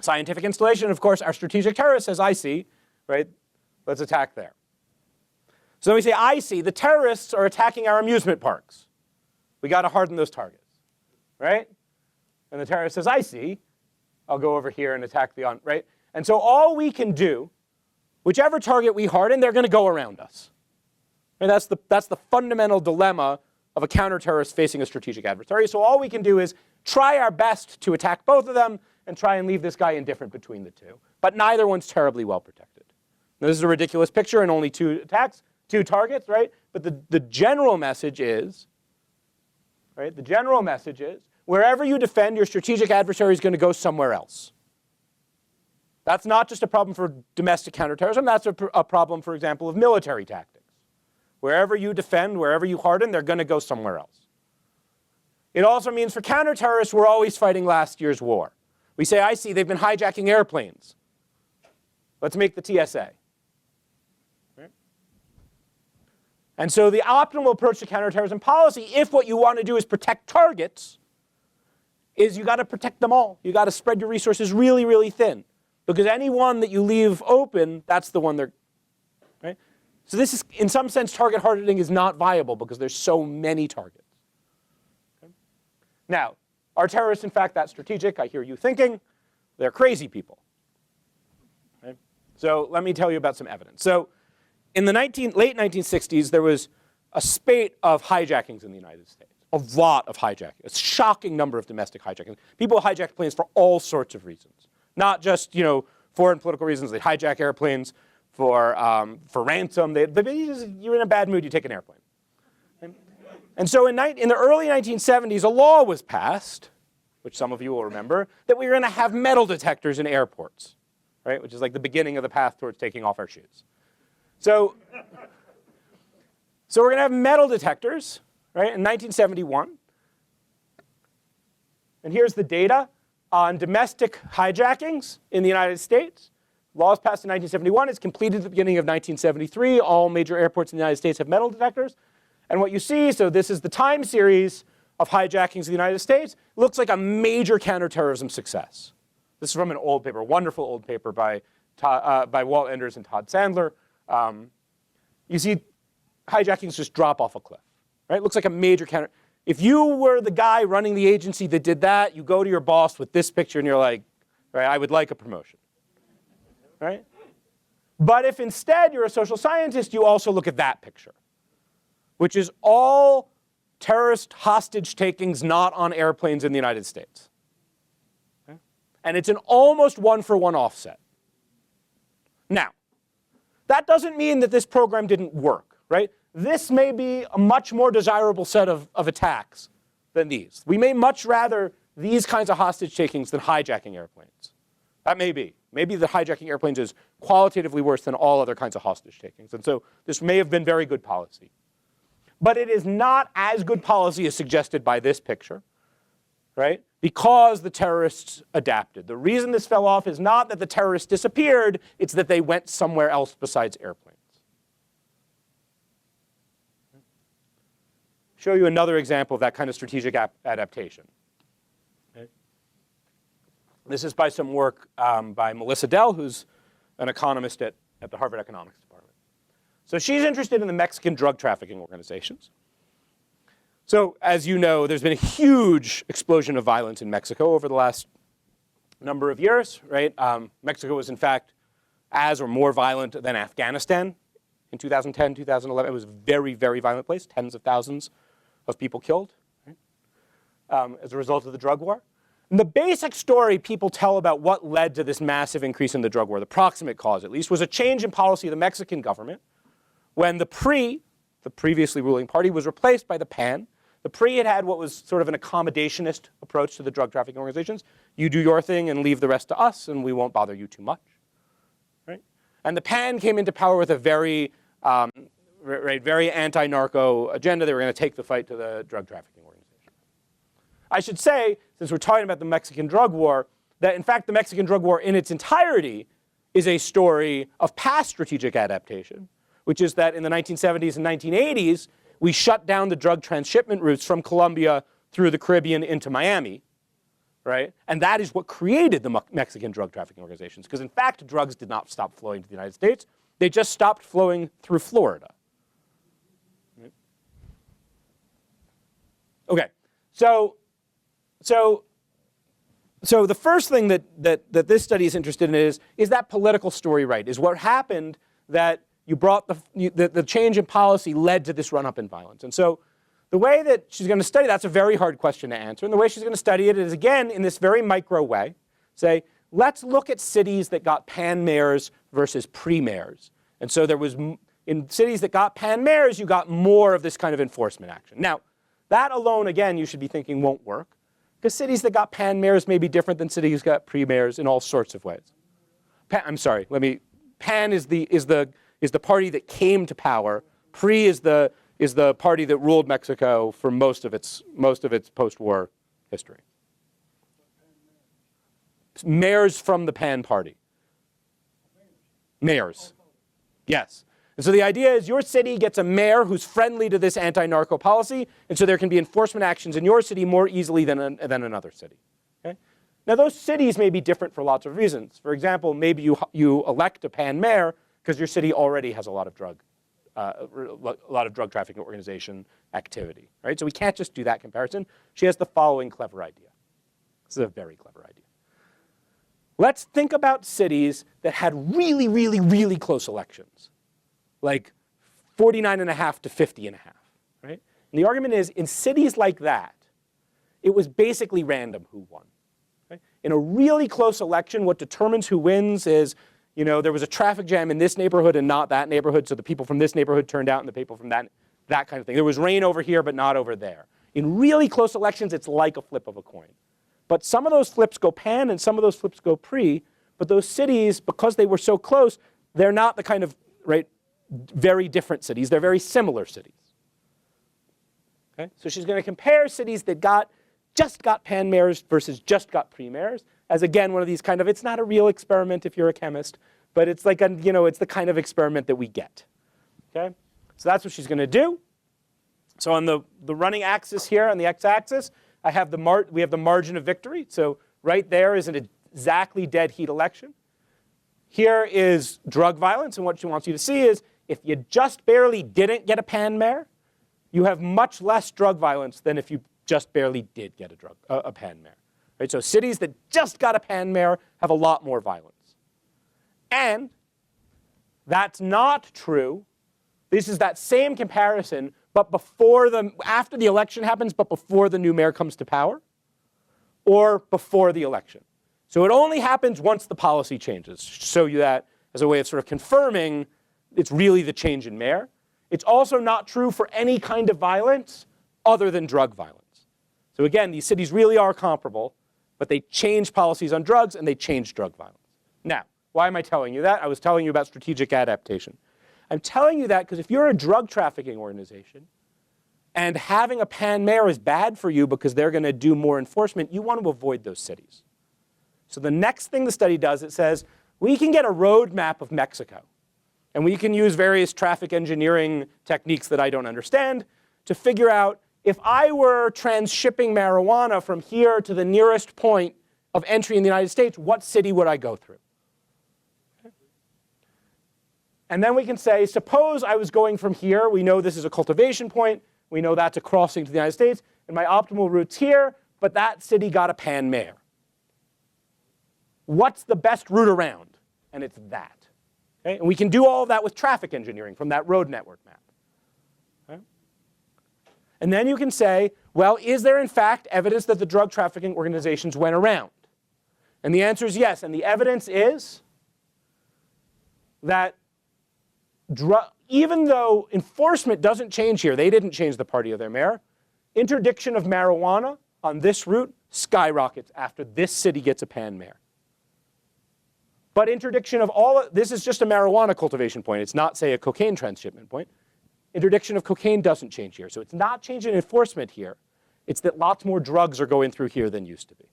scientific installation. Of course, our strategic terrorist says, I see, right? Let's attack there. So then we say, I see, the terrorists are attacking our amusement parks. We got to harden those targets, right? And the terrorist says, I see, I'll go over here and attack right? And so all we can do, whichever target we harden, they're going to go around us. And that's the fundamental dilemma of a counterterrorist facing a strategic adversary. So all we can do is try our best to attack both of them and try and leave this guy indifferent between the two. But neither one's terribly well protected. Now, this is a ridiculous picture and only 2 attacks, 2 targets, right? But the general message is, right? The general message is, wherever you defend, your strategic adversary is going to go somewhere else. That's not just a problem for domestic counterterrorism. That's a problem, for example, of military tactics. Wherever you defend, wherever you harden, they're going to go somewhere else. It also means for counterterrorists, we're always fighting last year's war. We say, I see, they've been hijacking airplanes. Let's make the TSA. Right? And so the optimal approach to counterterrorism policy, if what you want to do is protect targets, is you got to protect them all. You got to spread your resources really, really thin. Because any one that you leave open, that's the one they're, right? So this is, in some sense, target hardening is not viable because there's so many targets. Okay? Now, are terrorists in fact that strategic? I hear you thinking. They're crazy people. Okay? So let me tell you about some evidence. So in the late 1960s, there was a spate of hijackings in the United States. A lot of hijacking, a shocking number of domestic hijackings. People hijacked planes for all sorts of reasons. Not just, foreign political reasons. They'd hijack airplanes for ransom. You're in a bad mood, you take an airplane. And so in the early 1970s, a law was passed, which some of you will remember, that we were going to have metal detectors in airports, right? Which is like the beginning of the path towards taking off our shoes. So we're going to have metal detectors, right, in 1971. And here's the data on domestic hijackings in the United States. Laws passed in 1971. It's completed at the beginning of 1973. All major airports in the United States have metal detectors. And what you see, so this is the time series of hijackings in the United States. Looks like a major counterterrorism success. This is from an old paper, a wonderful old paper by Walt Enders and Todd Sandler. You see hijackings just drop off a cliff, right? Looks like a major counter. If you were the guy running the agency that did that, you go to your boss with this picture and you're like, right, I would like a promotion. Right? But if instead you're a social scientist, you also look at that picture, which is all terrorist hostage takings not on airplanes in the United States. Okay? And it's an almost one-for-one offset. Now, that doesn't mean that this program didn't work, right? This may be a much more desirable set of attacks than these. We may much rather these kinds of hostage takings than hijacking airplanes. That may be. Maybe the hijacking airplanes is qualitatively worse than all other kinds of hostage takings. And so this may have been very good policy. But it is not as good policy as suggested by this picture, right? Because the terrorists adapted. The reason this fell off is not that the terrorists disappeared, it's that they went somewhere else besides airplanes. Show you another example of that kind of strategic adaptation. Okay. This is by some work by Melissa Dell, who's an economist at the Harvard Economics Department. So she's interested in the Mexican drug trafficking organizations. So as you know, there's been a huge explosion of violence in Mexico over the last number of years, right? Mexico was in fact as or more violent than Afghanistan in 2010, 2011. It was a very, very violent place, tens of thousands of people killed, right? As a result of the drug war. And the basic story people tell about what led to this massive increase in the drug war, the proximate cause at least, was a change in policy of the Mexican government when the PRI, the previously ruling party, was replaced by the PAN. The PRI had what was sort of an accommodationist approach to the drug trafficking organizations. You do your thing and leave the rest to us, and we won't bother you too much, right? And the PAN came into power with a very very anti-narco agenda. They were going to take the fight to the drug trafficking organization. I should say, since we're talking about the Mexican drug war, that in fact the Mexican drug war in its entirety is a story of past strategic adaptation, which is that in the 1970s and 1980s, we shut down the drug transshipment routes from Colombia through the Caribbean into Miami, right? And that is what created the Mexican drug trafficking organizations, because in fact drugs did not stop flowing to the United States. They just stopped flowing through Florida. Okay, so the first thing that this study is interested in is that political story right? Is what happened that you brought the change in policy led to this run-up in violence. And so the way that she's going to study that's a very hard question to answer. And the way she's going to study it is, again, in this very micro way. Say, let's look at cities that got pan-mayors versus pre-mayors. And so there was, in cities that got pan-mayors, you got more of this kind of enforcement action. Now, that alone, again, you should be thinking won't work. Because cities that got pan-mayors may be different than cities that got pre-mayors in all sorts of ways. Pan is the party that came to power. Pre is the party that ruled Mexico for most of its post-war history. Mayors from the Pan party. Mayors. Yes. And so the idea is your city gets a mayor who's friendly to this anti-narco policy, and so there can be enforcement actions in your city more easily than another city. Okay? Now those cities may be different for lots of reasons. For example, maybe you elect a Pan mayor because your city already has a lot of drug trafficking organization activity. Right? So we can't just do that comparison. She has the following clever idea. This is a very clever idea. Let's think about cities that had really, really, really close elections, like 49.5 to 50.5, right? And the argument is, in cities like that, it was basically random who won. Right? In a really close election, what determines who wins is, there was a traffic jam in this neighborhood and not that neighborhood, so the people from this neighborhood turned out and the people from that kind of thing. There was rain over here, but not over there. In really close elections, it's like a flip of a coin. But some of those flips go pan and some of those flips go pre. But those cities, because they were so close, they're not the kind of, very different cities. They're very similar cities. Okay? So she's going to compare cities that just got pan mayors versus just got pre-mayors as, again, one of these kind of, it's not a real experiment if you're a chemist, but it's like, it's the kind of experiment that we get. Okay? So that's what she's going to do. So on the running axis here, on the x-axis, we have the margin of victory. So right there is an exactly dead heat election. Here is drug violence, and what she wants you to see is if you just barely didn't get a pan mayor, you have much less drug violence than if you just barely did get a pan mayor. Right? So cities that just got a pan mayor have a lot more violence. And that's not true. This is that same comparison, but after the election happens, but before the new mayor comes to power, or before the election. So it only happens once the policy changes. Show you that as a way of sort of confirming it's really the change in mayor. It's also not true for any kind of violence other than drug violence. So again, these cities really are comparable, but they change policies on drugs and they change drug violence. Now, why am I telling you that? I was telling you about strategic adaptation. I'm telling you that because if you're a drug trafficking organization and having a pan mayor is bad for you because they're going to do more enforcement, you want to avoid those cities. So the next thing the study does, it says, we can get a roadmap of Mexico. And we can use various traffic engineering techniques that I don't understand to figure out if I were transshipping marijuana from here to the nearest point of entry in the United States, what city would I go through? And then we can say, suppose I was going from here. We know this is a cultivation point. We know that's a crossing to the United States. And my optimal route's here, but that city got a pan mayor. What's the best route around? And it's that. Okay? And we can do all of that with traffic engineering from that road network map. Okay? And then you can say, well, is there in fact evidence that the drug trafficking organizations went around? And the answer is yes. And the evidence is that even though enforcement doesn't change here, they didn't change the party of their mayor, interdiction of marijuana on this route skyrockets after this city gets a pan mayor. But interdiction of this is just a marijuana cultivation point. It's not, say, a cocaine transshipment point. Interdiction of cocaine doesn't change here. So it's not changing enforcement here. It's that lots more drugs are going through here than used to be.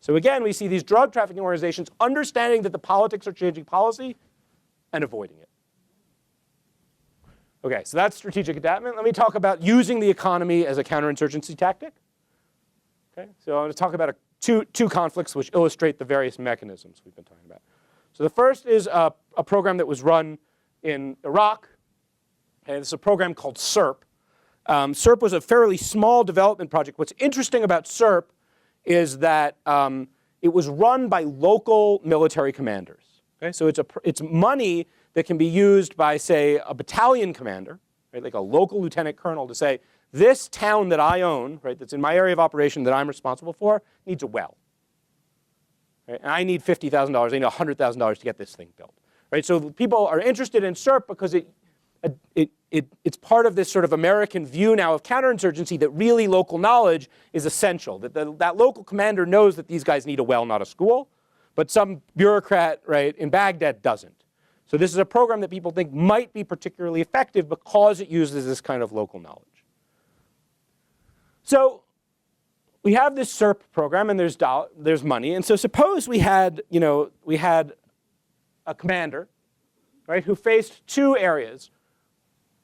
So again, we see these drug trafficking organizations understanding that the politics are changing policy and avoiding it. Okay, so that's strategic adaptation. Let me talk about using the economy as a counterinsurgency tactic. Okay, so I'm going to talk about two conflicts which illustrate the various mechanisms we've been talking about. So the first is a program that was run in Iraq. And it's a program called SERP. SERP was a fairly small development project. What's interesting about SERP is that it was run by local military commanders. Okay, so it's money that can be used by, say, a battalion commander, right, like a local lieutenant colonel, to say, this town that I own, right, that's in my area of operation that I'm responsible for, needs a well. Right? And I need $50,000, I need $100,000 to get this thing built. Right? So people are interested in SERP because it's part of this sort of American view now of counterinsurgency that really local knowledge is essential, that that local commander knows that these guys need a well, not a school, but some bureaucrat, right, in Baghdad doesn't. So this is a program that people think might be particularly effective because it uses this kind of local knowledge. So we have this SERP program, and there's money. And so suppose we had a commander, right, who faced two areas,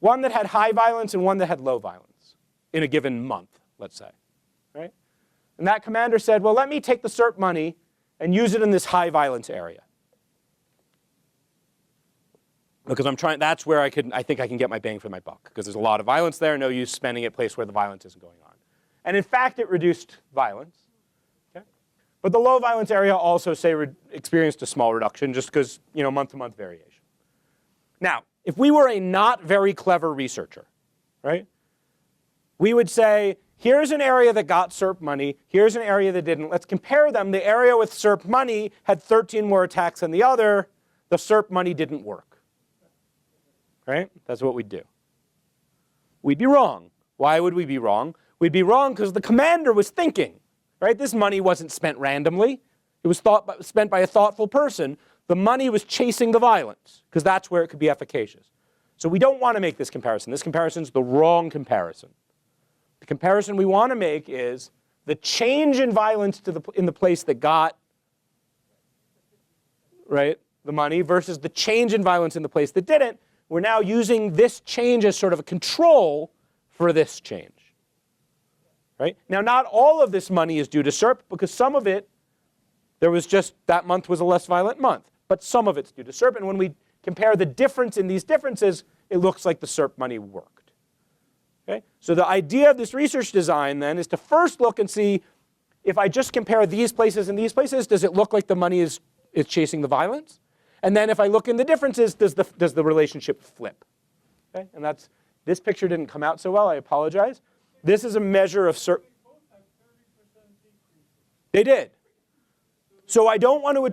one that had high violence and one that had low violence in a given month, let's say, right? And that commander said, well, let me take the SERP money and use it in this high violence area. Because that's where I think I can get my bang for my buck, because there's a lot of violence there, no use spending it at a place where the violence isn't going on. And in fact, it reduced violence. Okay? But the low violence area also, say, experienced a small reduction just because, month-to-month variation. Now, if we were a not very clever researcher, right, we would say, here's an area that got SERP money, here's an area that didn't. Let's compare them. The area with SERP money had 13 more attacks than the other. The SERP money didn't work. Right? That's what we'd do. We'd be wrong. Why would we be wrong? We'd be wrong because the commander was thinking, right? This money wasn't spent randomly. It was spent by a thoughtful person. The money was chasing the violence because that's where it could be efficacious. So we don't want to make this comparison. This comparison is the wrong comparison. The comparison we want to make is the change in violence in the place that got, right, the money versus the change in violence in the place that didn't. We're now using this change as sort of a control for this change. Right? Now, not all of this money is due to SERP, because some of it, that month was a less violent month. But some of it's due to SERP. And when we compare the difference in these differences, it looks like the SERP money worked. Okay? So the idea of this research design, then, is to first look and see, if I just compare these places and these places, does it look like the money is chasing the violence? And then if I look in the differences, does the relationship flip? Okay? And this picture didn't come out so well. I apologize. This is a measure of SERP. They did. So I don't want to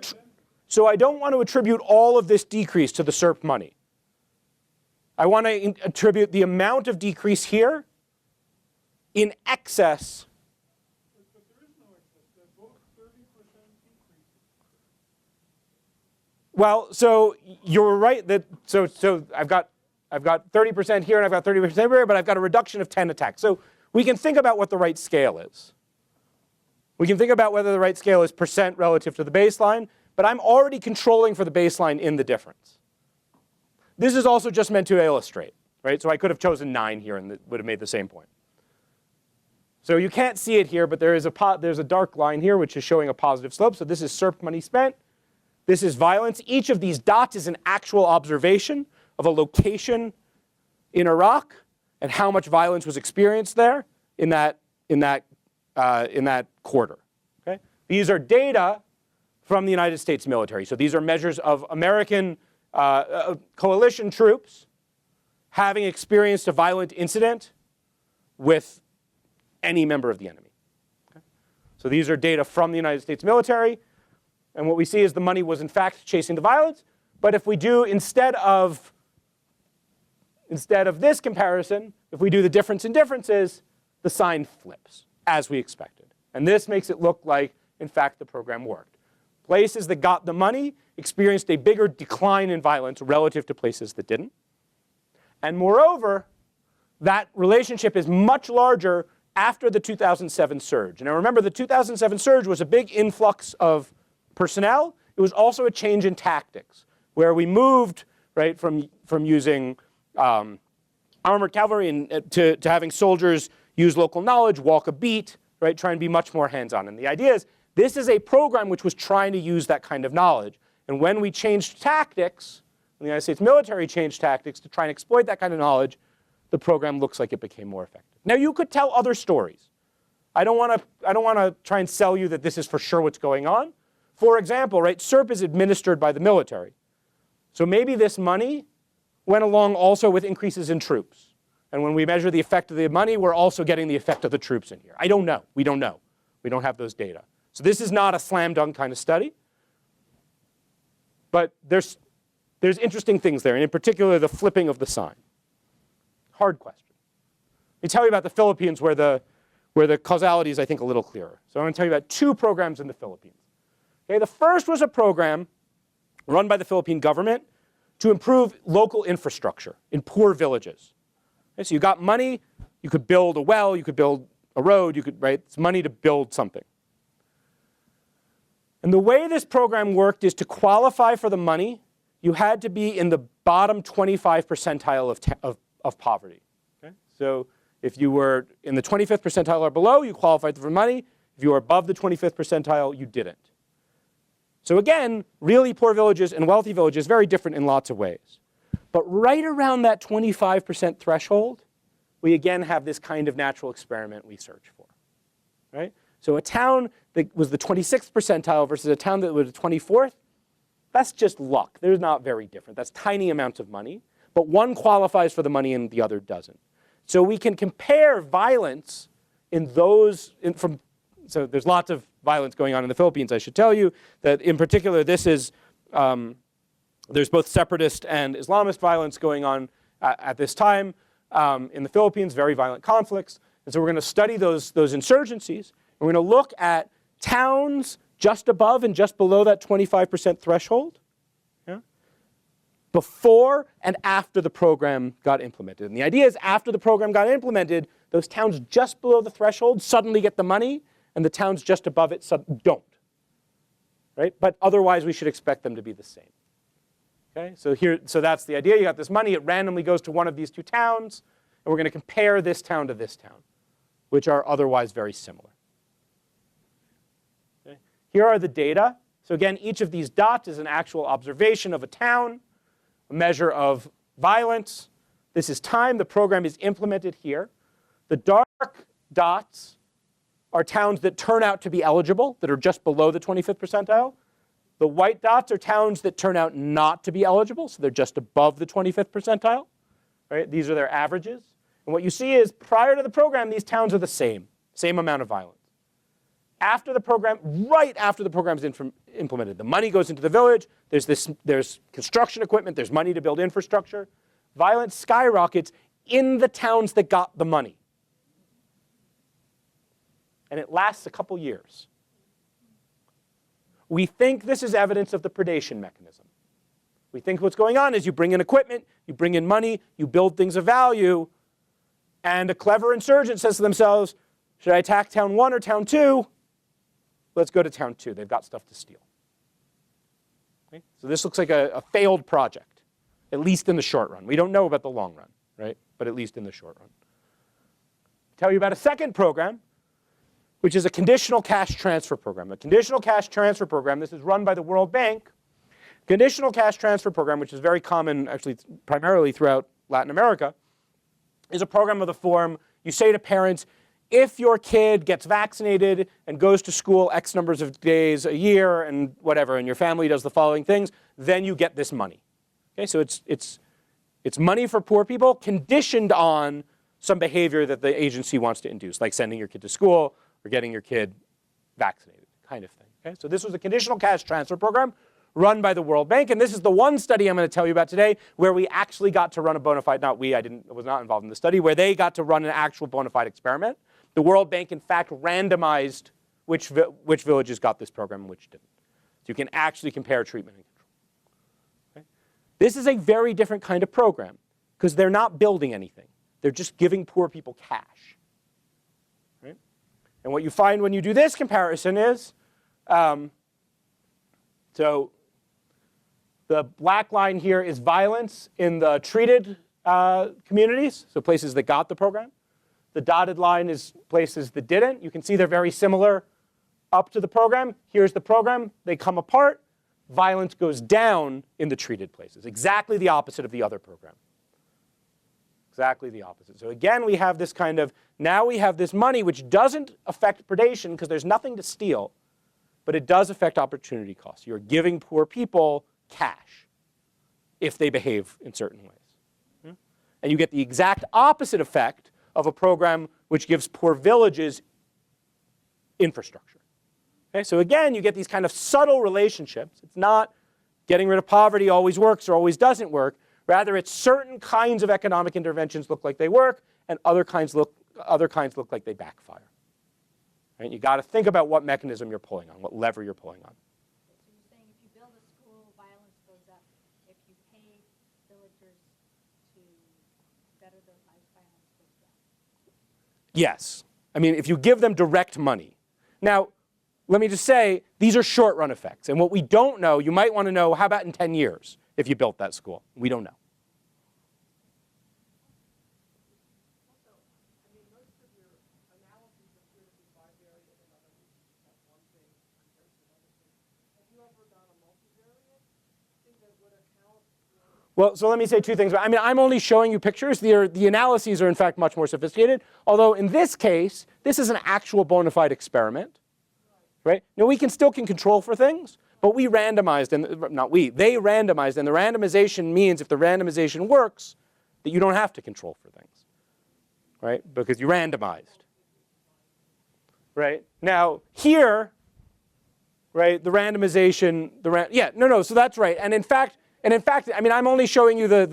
attribute all of this decrease to the SERP money. I want to attribute the amount of decrease here in excess. But there is no excess. They're both 30% decrease. Well, so you're right that so I've got 30% here and I've got 30% here, but I've got a reduction of 10 attacks. So we can think about what the right scale is. We can think about whether the right scale is percent relative to the baseline, but I'm already controlling for the baseline in the difference. This is also just meant to illustrate, right? So I could have chosen 9 here and it would have made the same point. So you can't see it here, but there's a dark line here which is showing a positive slope. So this is SERP money spent. This is violence. Each of these dots is an actual observation of a location in Iraq and how much violence was experienced there in that quarter. Okay? These are data from the United States military. So these are measures of American coalition troops having experienced a violent incident with any member of the enemy. Okay? So these are data from the United States military. And what we see is the money was in fact chasing the violence. But if we do, instead of this comparison, if we do the difference in differences, the sign flips, as we expected. And this makes it look like, in fact, the program worked. Places that got the money experienced a bigger decline in violence relative to places that didn't. And moreover, that relationship is much larger after the 2007 surge. Now remember, the 2007 surge was a big influx of personnel. It was also a change in tactics, where we moved, right, from using armored cavalry to having soldiers use local knowledge, walk a beat, right, try and be much more hands-on. And the idea is, this is a program which was trying to use that kind of knowledge. And when we changed tactics, when the United States military changed tactics to try and exploit that kind of knowledge, the program looks like it became more effective. Now you could tell other stories. I don't want to try and sell you that this is for sure what's going on. For example, right, SERP is administered by the military. So maybe this money went along also with increases in troops. And when we measure the effect of the money, we're also getting the effect of the troops in here. I don't know. We don't know. We don't have those data. So this is not a slam dunk kind of study. But there's interesting things there, and in particular, the flipping of the sign. Hard question. Let me tell you about the Philippines, where the causality is, I think, a little clearer. So I'm going to tell you about 2 programs in the Philippines. Okay, the first was a program run by the Philippine government to improve local infrastructure in poor villages. Okay, so you got money, you could build a well, you could build a road, right? It's money to build something. And the way this program worked is to qualify for the money, you had to be in the bottom 25 percentile of poverty. Okay? So if you were in the 25th percentile or below, you qualified for money. If you were above the 25th percentile, you didn't. So again, really poor villages and wealthy villages, very different in lots of ways. But right around that 25% threshold, we again have this kind of natural experiment we search for. Right? So a town that was the 26th percentile versus a town that was the 24th, that's just luck. They're not very different. That's tiny amounts of money. But one qualifies for the money and the other doesn't. So we can compare violence in those, so there's lots of violence going on in the Philippines. I should tell you that in particular this is, there's both separatist and Islamist violence going on at this time in the Philippines, very violent conflicts. And so we're going to study those insurgencies. And we're going to look at towns just above and just below that 25% threshold, yeah, before and after the program got implemented. And the idea is after the program got implemented, those towns just below the threshold suddenly get the money, and the towns just above it don't. Right? But otherwise, we should expect them to be the same. Okay? So that's the idea. You got this money. It randomly goes to one of these 2 towns, and we're going to compare this town to this town, which are otherwise very similar. Okay? Here are the data. So again, each of these dots is an actual observation of a town, a measure of violence. This is time. The program is implemented here. The dark dots are towns that turn out to be eligible, that are just below the 25th percentile. The white dots are towns that turn out not to be eligible, so they're just above the 25th percentile. Right? These are their averages. And what you see is prior to the program, these towns are the same amount of violence. After the program, right after the program is implemented, the money goes into the village, there's construction equipment, there's money to build infrastructure. Violence skyrockets in the towns that got the money. And it lasts a couple years. We think this is evidence of the predation mechanism. We think what's going on is you bring in equipment, you bring in money, you build things of value, and a clever insurgent says to themselves, should I attack town 1 or town 2? Let's go to town 2. They've got stuff to steal. Okay? So this looks like a failed project, at least in the short run. We don't know about the long run, right? But at least in the short run. I'll tell you about a second program, which is a conditional cash transfer program. A conditional cash transfer program, this is run by the World Bank. Conditional cash transfer program, which is very common, actually primarily throughout Latin America, is a program of the form, you say to parents, if your kid gets vaccinated and goes to school X numbers of days a year and whatever, and your family does the following things, then you get this money. Okay, so it's money for poor people conditioned on some behavior that the agency wants to induce, like sending your kid to school or getting your kid vaccinated, kind of thing. Okay, so this was a conditional cash transfer program run by the World Bank, and this is the one study I'm going to tell you about today where we actually got to run a bona fide, I was not involved in the study, where they got to run an actual bona fide experiment. The World Bank, in fact, randomized which villages got this program and which didn't. So you can actually compare treatment and control. Okay? This is a very different kind of program because they're not building anything. They're just giving poor people cash. Right? And what you find when you do this comparison is, so the black line here is violence in the treated communities, so places that got the program. The dotted line is places that didn't. You can see they're very similar up to the program. Here's the program. They come apart. Violence goes down in the treated places. Exactly the opposite of the other program. Exactly the opposite. So again, we have this kind of, now we have this money which doesn't affect predation because there's nothing to steal, but it does affect opportunity costs. You're giving poor people cash. if they behave in certain ways. And you get the exact opposite effect of a program which gives poor villages infrastructure. Okay, so again, you get these kind of subtle relationships. It's not getting rid of poverty always works or always doesn't work. Rather, it's certain kinds of economic interventions look like they work, and other kinds look like they backfire. Right? You got to think about what mechanism you're pulling on, what lever you're pulling on. So you're saying if you build a school, violence goes up. If you pay villagers to better their lives, violence goes down. Yes. I mean, if you give them direct money. Now, let me just say, these are short-run effects. And what we don't know, you might want to know, how about in 10 years if you built that school? We don't know. Also, I mean, most of your analyses appear to be bivariate and other that's one thing compared to another thing. Have you ever done a multivariate thing that would account for? Well, so let me say two things. I mean, I'm only showing you pictures. The analyses are, in fact, much more sophisticated. Although in this case, this is an actual bona fide experiment. Right? Now, we still can control for things, but we randomized, and not we, they randomized, and the randomization means if the randomization works, that you don't have to control for things, right? Because you randomized. Right? Now, here, right, the randomization, so that's right. And in fact, I mean, I'm only showing you the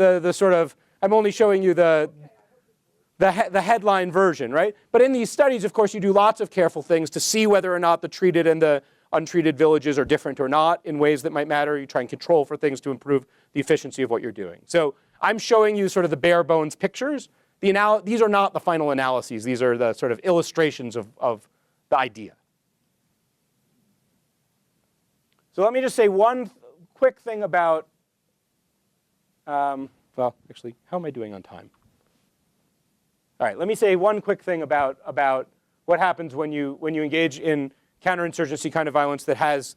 headline version, right? But in these studies, of course, you do lots of careful things to see whether or not the treated and the untreated villages are different or not in ways that might matter. You try and control for things to improve the efficiency of what you're doing. So I'm showing you sort of the bare bones pictures. These are not the final analyses. These are the sort of illustrations of the idea. So let me just say one quick thing about, well, actually, how am I doing on time? All right, let me say one quick thing about what happens when you engage in counterinsurgency kind of violence that has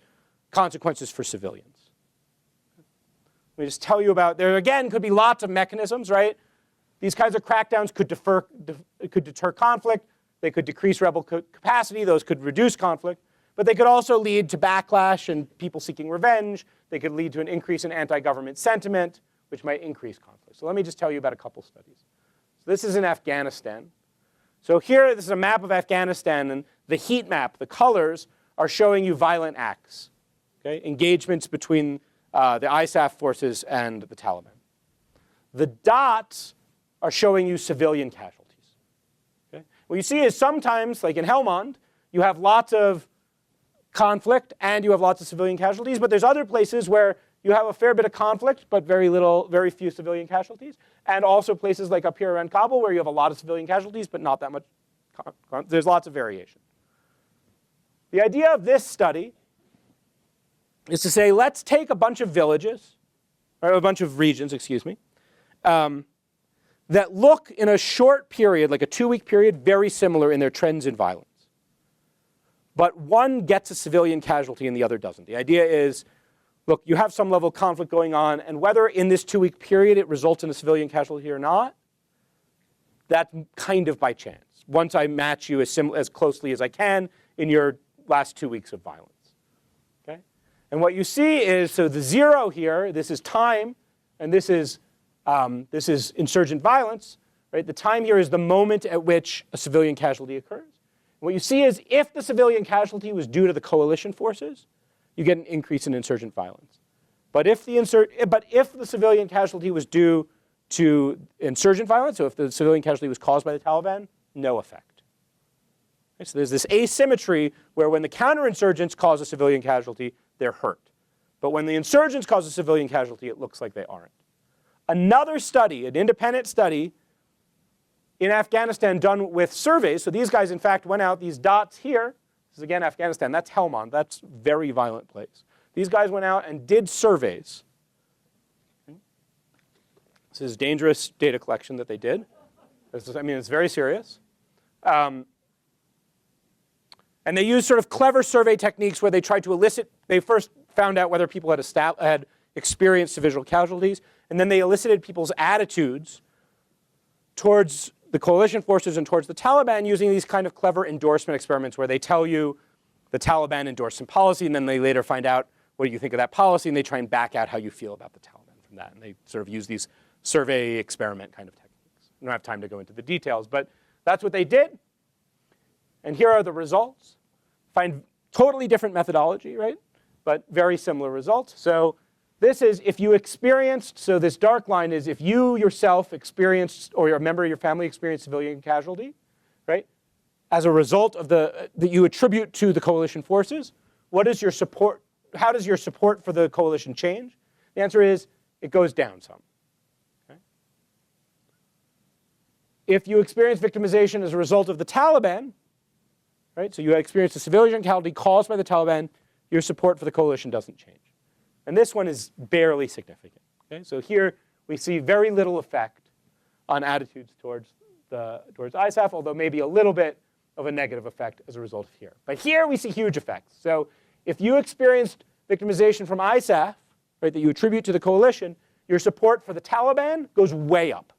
consequences for civilians. Let me just tell you about, there again could be lots of mechanisms, right? These kinds of crackdowns could deter conflict. They could decrease rebel capacity. Those could reduce conflict. But they could also lead to backlash and people seeking revenge. They could lead to an increase in anti-government sentiment, which might increase conflict. So let me just tell you about a couple studies. So this is in Afghanistan. So here, this is a map of Afghanistan, and the heat map, the colors, are showing you violent acts, okay? Engagements between the ISAF forces and the Taliban. The dots are showing you civilian casualties. Okay? What you see is sometimes, like in Helmand, you have lots of conflict and you have lots of civilian casualties, but there's other places where you have a fair bit of conflict, but very few civilian casualties. And also places like up here around Kabul where you have a lot of civilian casualties, but not that much. There's lots of variation. The idea of this study is to say, let's take a bunch of villages, or a bunch of regions, excuse me, that look in a short period, like a 2-week period, very similar in their trends in violence. But one gets a civilian casualty and the other doesn't. The idea is, look, you have some level of conflict going on, and whether in this 2-week period it results in a civilian casualty or not, that's kind of by chance. Once I match you as closely as I can in your last 2 weeks of violence. Okay? And what you see is, so the 0 here, this is time, and this is insurgent violence. Right? The time here is the moment at which a civilian casualty occurs. And what you see is if the civilian casualty was due to the coalition forces, you get an increase in insurgent violence. But if the civilian casualty was due to insurgent violence, so if the civilian casualty was caused by the Taliban, no effect. Okay, so there's this asymmetry where when the counterinsurgents cause a civilian casualty, they're hurt. But when the insurgents cause a civilian casualty, it looks like they aren't. Another study, an independent study in Afghanistan done with surveys, so these guys in fact went out, these dots here, this is again Afghanistan, that's Helmand, that's a very violent place. These guys went out and did surveys. This is dangerous data collection that they did. It's very serious. And they used sort of clever survey techniques where they tried to elicit, they first found out whether people had experienced civilian casualties, and then they elicited people's attitudes towards the coalition forces and towards the Taliban using these kind of clever endorsement experiments where they tell you the Taliban endorsed some policy, and then they later find out what do you think of that policy, and they try and back out how you feel about the Taliban. from that. And they sort of use these survey experiment kind of techniques. I don't have time to go into the details, but that's what they did. And here are the results. Find totally different methodology, right? But very similar results. So this is if you experienced, so this dark line is if you yourself experienced, or a member of your family experienced civilian casualty, right? As a result of that you attribute to the coalition forces, what is your support? How does your support for the coalition change? The answer is it goes down some. Okay? If you experience victimization as a result of the Taliban, right? So you experienced a civilian casualty caused by the Taliban, your support for the coalition doesn't change. And this one is barely significant. Okay? So here we see very little effect on attitudes towards ISAF, although maybe a little bit of a negative effect as a result of here. But here we see huge effects. So if you experienced victimization from ISAF, right, that you attribute to the coalition, your support for the Taliban goes way up.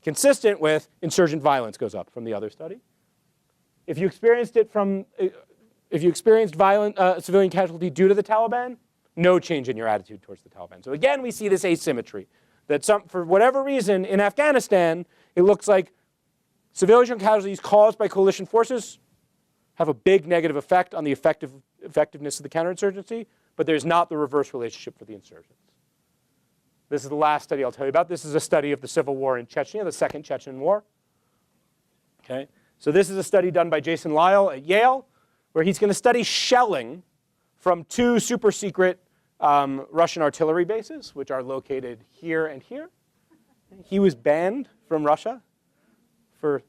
Consistent with insurgent violence goes up from the other study. If you experienced violent civilian casualty due to the Taliban, no change in your attitude towards the Taliban. So again, we see this asymmetry that for whatever reason in Afghanistan, it looks like civilian casualties caused by coalition forces have a big negative effect on the effectiveness of the counterinsurgency, but there's not the reverse relationship for the insurgents. This is the last study I'll tell you about. This is a study of the civil war in Chechnya, the Second Chechen War. Okay? So this is a study done by Jason Lyle at Yale, where he's going to study shelling from 2 super secret Russian artillery bases, which are located here and here. He was banned from Russia for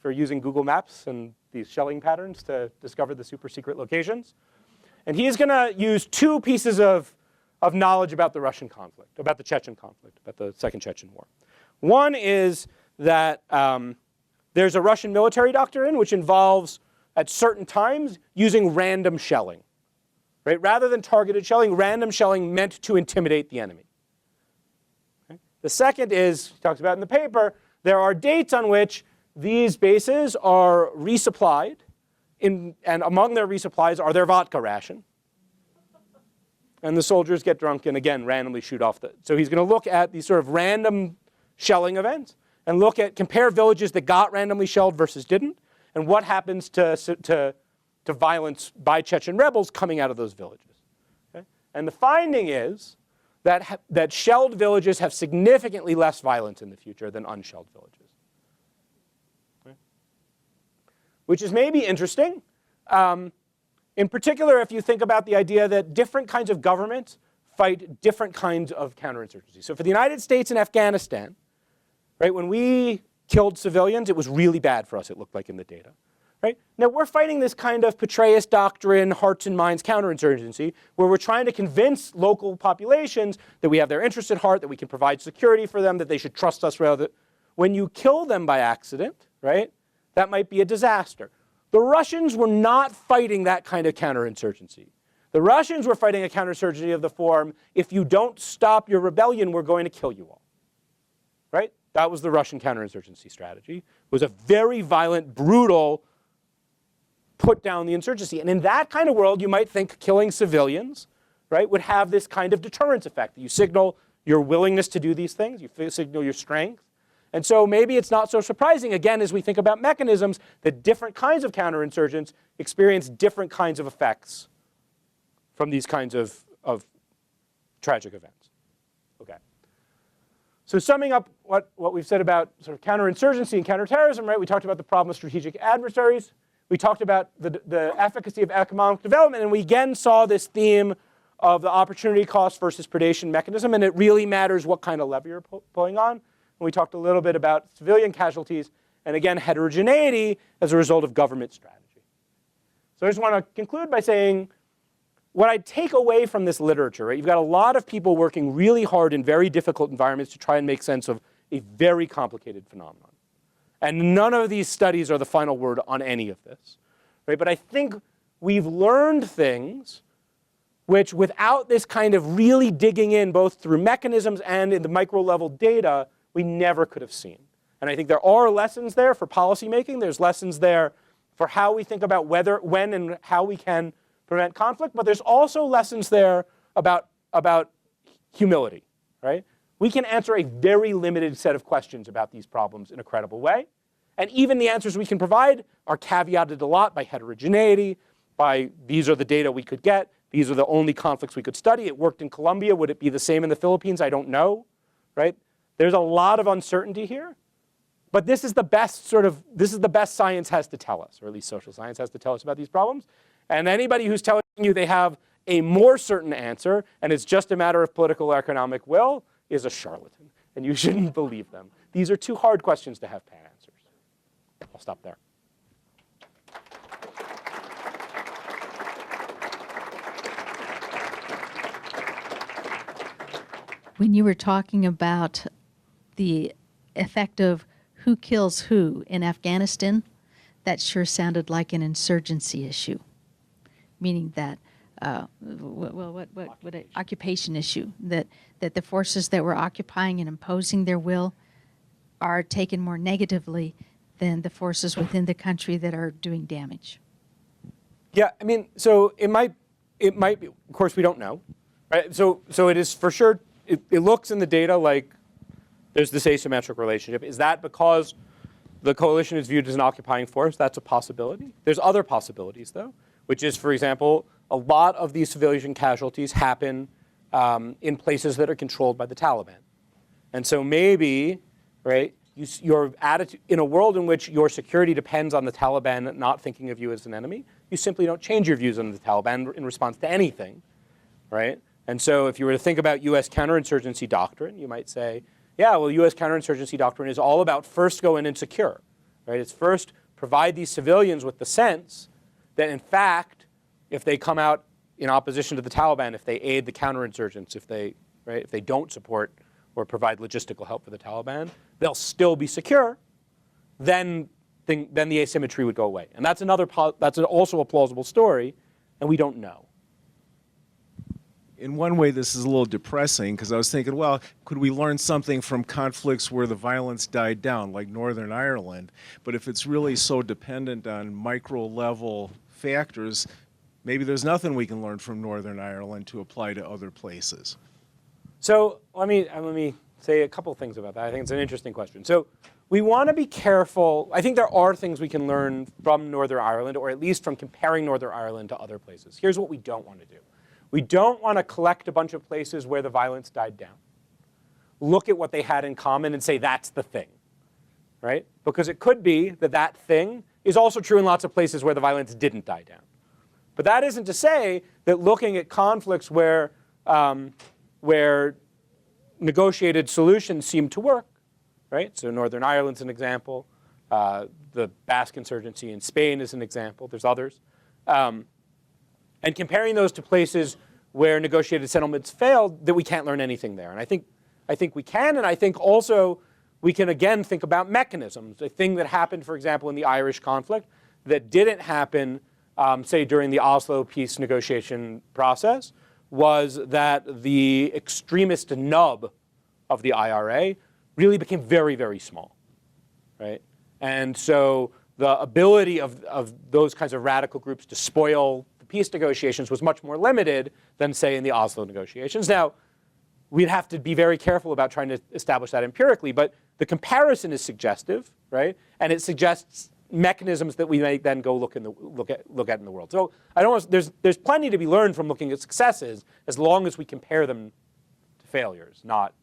using Google Maps and these shelling patterns to discover the super secret locations. And he's going to use 2 pieces of knowledge about the Russian conflict, about the Chechen conflict, about the Second Chechen War. One is that there's a Russian military doctrine which involves, at certain times, using random shelling. Right? Rather than targeted shelling, random shelling meant to intimidate the enemy. Okay? The second is, he talks about in the paper, there are dates on which these bases are resupplied, and among their resupplies are their vodka ration. And the soldiers get drunk and, again, randomly shoot off the... So he's going to look at these sort of random shelling events and compare villages that got randomly shelled versus didn't, and what happens to violence by Chechen rebels coming out of those villages. Okay? And the finding is that shelled villages have significantly less violence in the future than unshelled villages. Okay? Which is maybe interesting. In particular, if you think about the idea that different kinds of governments fight different kinds of counterinsurgency. So for the United States and Afghanistan, right, when we killed civilians, it was really bad for us, it looked like in the data. Right? Now, we're fighting this kind of Petraeus doctrine, hearts and minds counterinsurgency, where we're trying to convince local populations that we have their interests at heart, that we can provide security for them, that they should trust us. Rather, when you kill them by accident, right, that might be a disaster. The Russians were not fighting that kind of counterinsurgency. The Russians were fighting a counterinsurgency of the form, if you don't stop your rebellion, we're going to kill you all. Right? That was the Russian counterinsurgency strategy. It was a very violent, brutal, put down the insurgency. And in that kind of world, you might think killing civilians, right, would have this kind of deterrence effect. You signal your willingness to do these things. You signal your strength. And so maybe it's not so surprising, again, as we think about mechanisms, that different kinds of counterinsurgents experience different kinds of effects from these kinds of tragic events. Okay. So summing up what we've said about sort of counterinsurgency and counterterrorism, right? We talked about the problem of strategic adversaries. We talked about the efficacy of economic development, and we again saw this theme of the opportunity cost versus predation mechanism, and it really matters what kind of lever you're pulling on. And we talked a little bit about civilian casualties, and again, heterogeneity as a result of government strategy. So I just want to conclude by saying, what I take away from this literature, right, you've got a lot of people working really hard in very difficult environments to try and make sense of a very complicated phenomenon. And none of these studies are the final word on any of this. Right? But I think we've learned things which, without this kind of really digging in, both through mechanisms and in the micro-level data, we never could have seen. And I think there are lessons there for policymaking. There's lessons there for how we think about whether, when, and how we can prevent conflict. But there's also lessons there about humility, right? We can answer a very limited set of questions about these problems in a credible way. And even the answers we can provide are caveated a lot by heterogeneity, by these are the data we could get, these are the only conflicts we could study. It worked in Colombia. Would it be the same in the Philippines? I don't know, right? There's a lot of uncertainty here. But this is the best science has to tell us, or at least social science has to tell us about these problems. And anybody who's telling you they have a more certain answer, and it's just a matter of political or economic will, is a charlatan. And you shouldn't believe them. These are too hard questions to have pat answers. I'll stop there. When you were talking about the effect of who kills who in Afghanistan, that sure sounded like an insurgency issue, meaning that, occupation issue, that the forces that were occupying and imposing their will are taken more negatively than the forces within the country that are doing damage. Yeah, I mean, so it might be, of course we don't know, right? So it is for sure, it looks in the data like there's this asymmetric relationship. Is that because the coalition is viewed as an occupying force? That's a possibility. There's other possibilities, though, which is, for example, a lot of these civilian casualties happen in places that are controlled by the Taliban. And so maybe, right, your attitude, in a world in which your security depends on the Taliban not thinking of you as an enemy, you simply don't change your views on the Taliban in response to anything, right? And so if you were to think about US counterinsurgency doctrine, you might say, yeah, well, US counterinsurgency doctrine is all about first go in and secure, right? It's first provide these civilians with the sense that, in fact, if they come out in opposition to the Taliban, if they aid the counterinsurgents, if they don't support or provide logistical help for the Taliban, they'll still be secure. Then the asymmetry would go away, and that's also a plausible story, and we don't know. In one way, this is a little depressing because I was thinking, well, could we learn something from conflicts where the violence died down, like Northern Ireland? But if it's really so dependent on micro-level factors, maybe there's nothing we can learn from Northern Ireland to apply to other places. So let me say a couple things about that. I think it's an interesting question. So we want to be careful. I think there are things we can learn from Northern Ireland, or at least from comparing Northern Ireland to other places. Here's what we don't want to do. We don't want to collect a bunch of places where the violence died down, look at what they had in common and say that's the thing, right? Because it could be that that thing is also true in lots of places where the violence didn't die down. But that isn't to say that looking at conflicts where negotiated solutions seem to work, right? So Northern Ireland's an example. The Basque insurgency in Spain is an example. There's others. And comparing those to places where negotiated settlements failed, that we can't learn anything there. And I think we can, and I think also we can again think about mechanisms. A thing that happened, for example, in the Irish conflict that didn't happen, say, during the Oslo peace negotiation process, was that the extremist nub of the IRA really became very, very small, right? And so the ability of those kinds of radical groups to spoil peace negotiations was much more limited than, say, in the Oslo negotiations. Now, we'd have to be very careful about trying to establish that empirically, but the comparison is suggestive, right? And it suggests mechanisms that we may then go look at in the world. So there's plenty to be learned from looking at successes, as long as we compare them to failures, not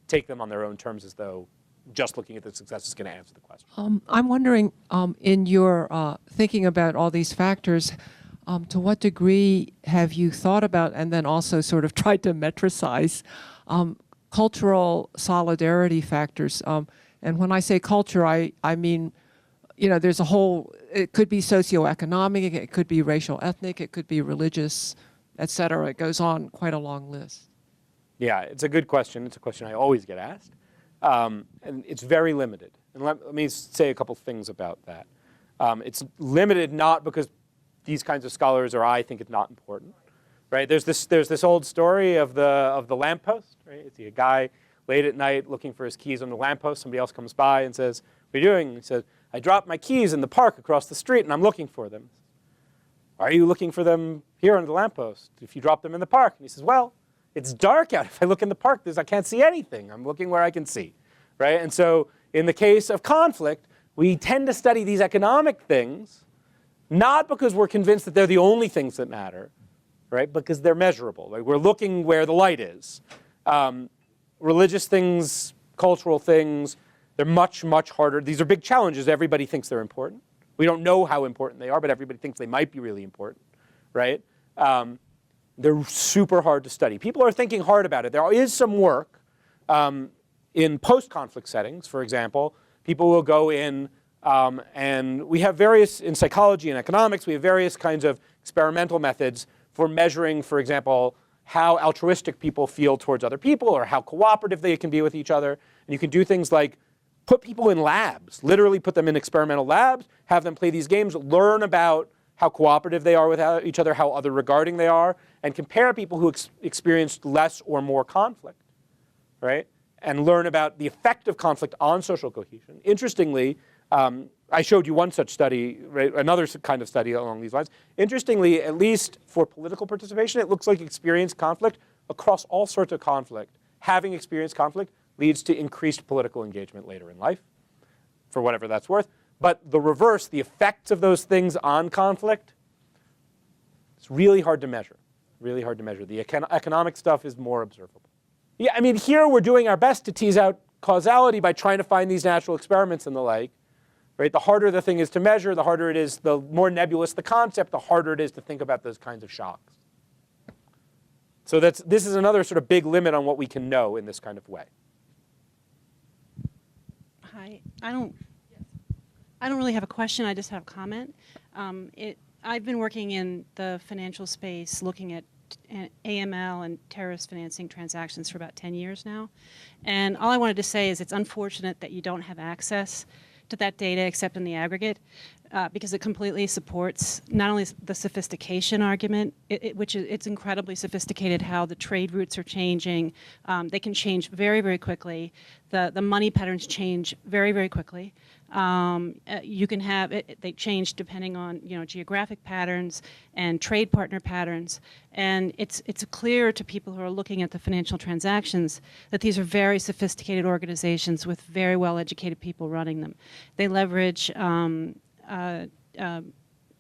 take them on their own terms as though just looking at the success is going to answer the question. I'm wondering, in your thinking about all these factors, to what degree have you thought about and then also sort of tried to metricize cultural solidarity factors? And when I say culture, I mean, there's a whole, it could be socioeconomic, it could be racial, ethnic, it could be religious, et cetera. It goes on quite a long list. Yeah, it's a good question. It's a question I always get asked. And it's very limited. And let me say a couple things about that. It's limited not because these kinds of scholars or I think it's not important, right? There's this old story of the lamppost, right? It's a guy late at night looking for his keys on the lamppost. Somebody else comes by and says, "What are you doing?" He says, "I dropped my keys in the park across the street and I'm looking for them." "Why are you looking for them here on the lamppost if you dropped them in the park?" And he says, "Well, it's dark out. If I look in the park, I can't see anything. I'm looking where I can see, right? And so in the case of conflict, we tend to study these economic things, not because we're convinced that they're the only things that matter, right? Because they're measurable. Like we're looking where the light is. Religious things, cultural things, they're much, much harder. These are big challenges. Everybody thinks they're important. We don't know how important they are, but everybody thinks they might be really important, right? They're super hard to study. People are thinking hard about it. There is some work in post-conflict settings, for example. People will go in and we have various, in psychology and economics, we have various kinds of experimental methods for measuring, for example, how altruistic people feel towards other people or how cooperative they can be with each other. And you can do things like put people in labs, literally put them in experimental labs, have them play these games, learn about how cooperative they are with each other, how other regarding they are, and compare people who experienced less or more conflict, right? And learn about the effect of conflict on social cohesion. Interestingly, I showed you one such study, right? Another kind of study along these lines. Interestingly, at least for political participation, it looks like experienced conflict across all sorts of conflict. Having experienced conflict leads to increased political engagement later in life, for whatever that's worth. But the reverse, the effects of those things on conflict, it's really hard to measure, really hard to measure. The economic stuff is more observable. Yeah, I mean, here we're doing our best to tease out causality by trying to find these natural experiments and the like. Right? The harder the thing is to measure, the harder it is, the more nebulous the concept, the harder it is to think about those kinds of shocks. So this is another sort of big limit on what we can know in this kind of way. Hi, I don't really have a question. I just have a comment. I've been working in the financial space, looking at AML and terrorist financing transactions for about 10 years now. And all I wanted to say is it's unfortunate that you don't have access to that data except in the aggregate, because it completely supports not only the sophistication argument, which it's incredibly sophisticated how the trade routes are changing. They can change very, very quickly. The money patterns change very, very quickly. You can have they change depending on geographic patterns and trade partner patterns, and it's clear to people who are looking at the financial transactions that these are very sophisticated organizations with very well educated people running them. They leverage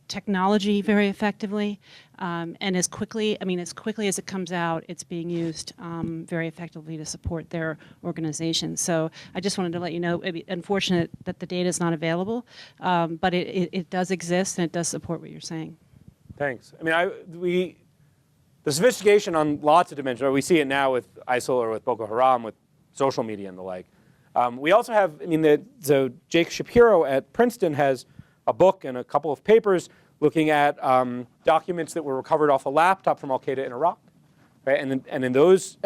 technology very effectively, and as quickly as it comes out, it's being used very effectively to support their organization. So I just wanted to let you know, it'd be unfortunate that the data is not available, but it does exist and it does support what you're saying. Thanks. I mean, the sophistication on lots of dimensions, we see it now with ISIL or with Boko Haram, with social media and the like. We also have, so Jake Shapiro at Princeton has a book and a couple of papers looking at documents that were recovered off a laptop from Al-Qaeda in Iraq, right? And in those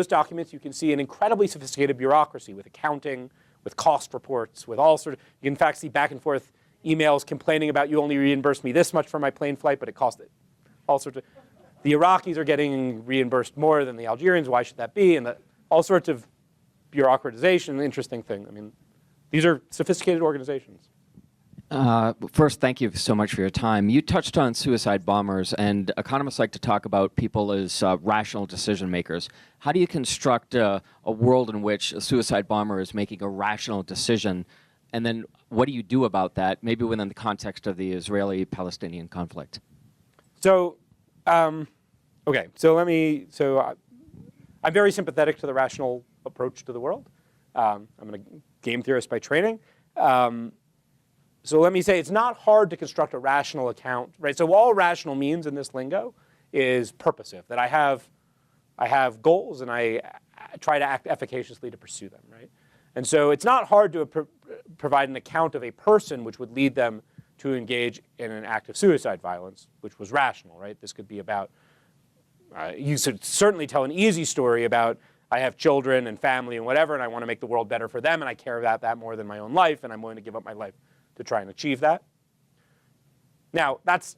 documents, you can see an incredibly sophisticated bureaucracy with accounting, with cost reports, with all sorts of. You can in fact see back and forth emails complaining about you only reimbursed me this much for my plane flight, but it cost it all sorts of. The Iraqis are getting reimbursed more than the Algerians. Why should that be? And all sorts of bureaucratization. Interesting thing. I mean, these are sophisticated organizations. First, thank you so much for your time. You touched on suicide bombers, and economists like to talk about people as rational decision makers. How do you construct a world in which a suicide bomber is making a rational decision, and then what do you do about that, maybe within the context of the Israeli-Palestinian conflict? So, okay, I'm very sympathetic to the rational approach to the world. I'm a game theorist by training. So let me say it's not hard to construct a rational account, right? So all rational means in this lingo is purposive, that I have goals and I try to act efficaciously to pursue them, right? And so it's not hard to provide an account of a person which would lead them to engage in an act of suicide violence, which was rational, right? This could be about, you should certainly tell an easy story about I have children and family and whatever, and I want to make the world better for them, and I care about that more than my own life, and I'm willing to give up my life to try and achieve that. Now, that's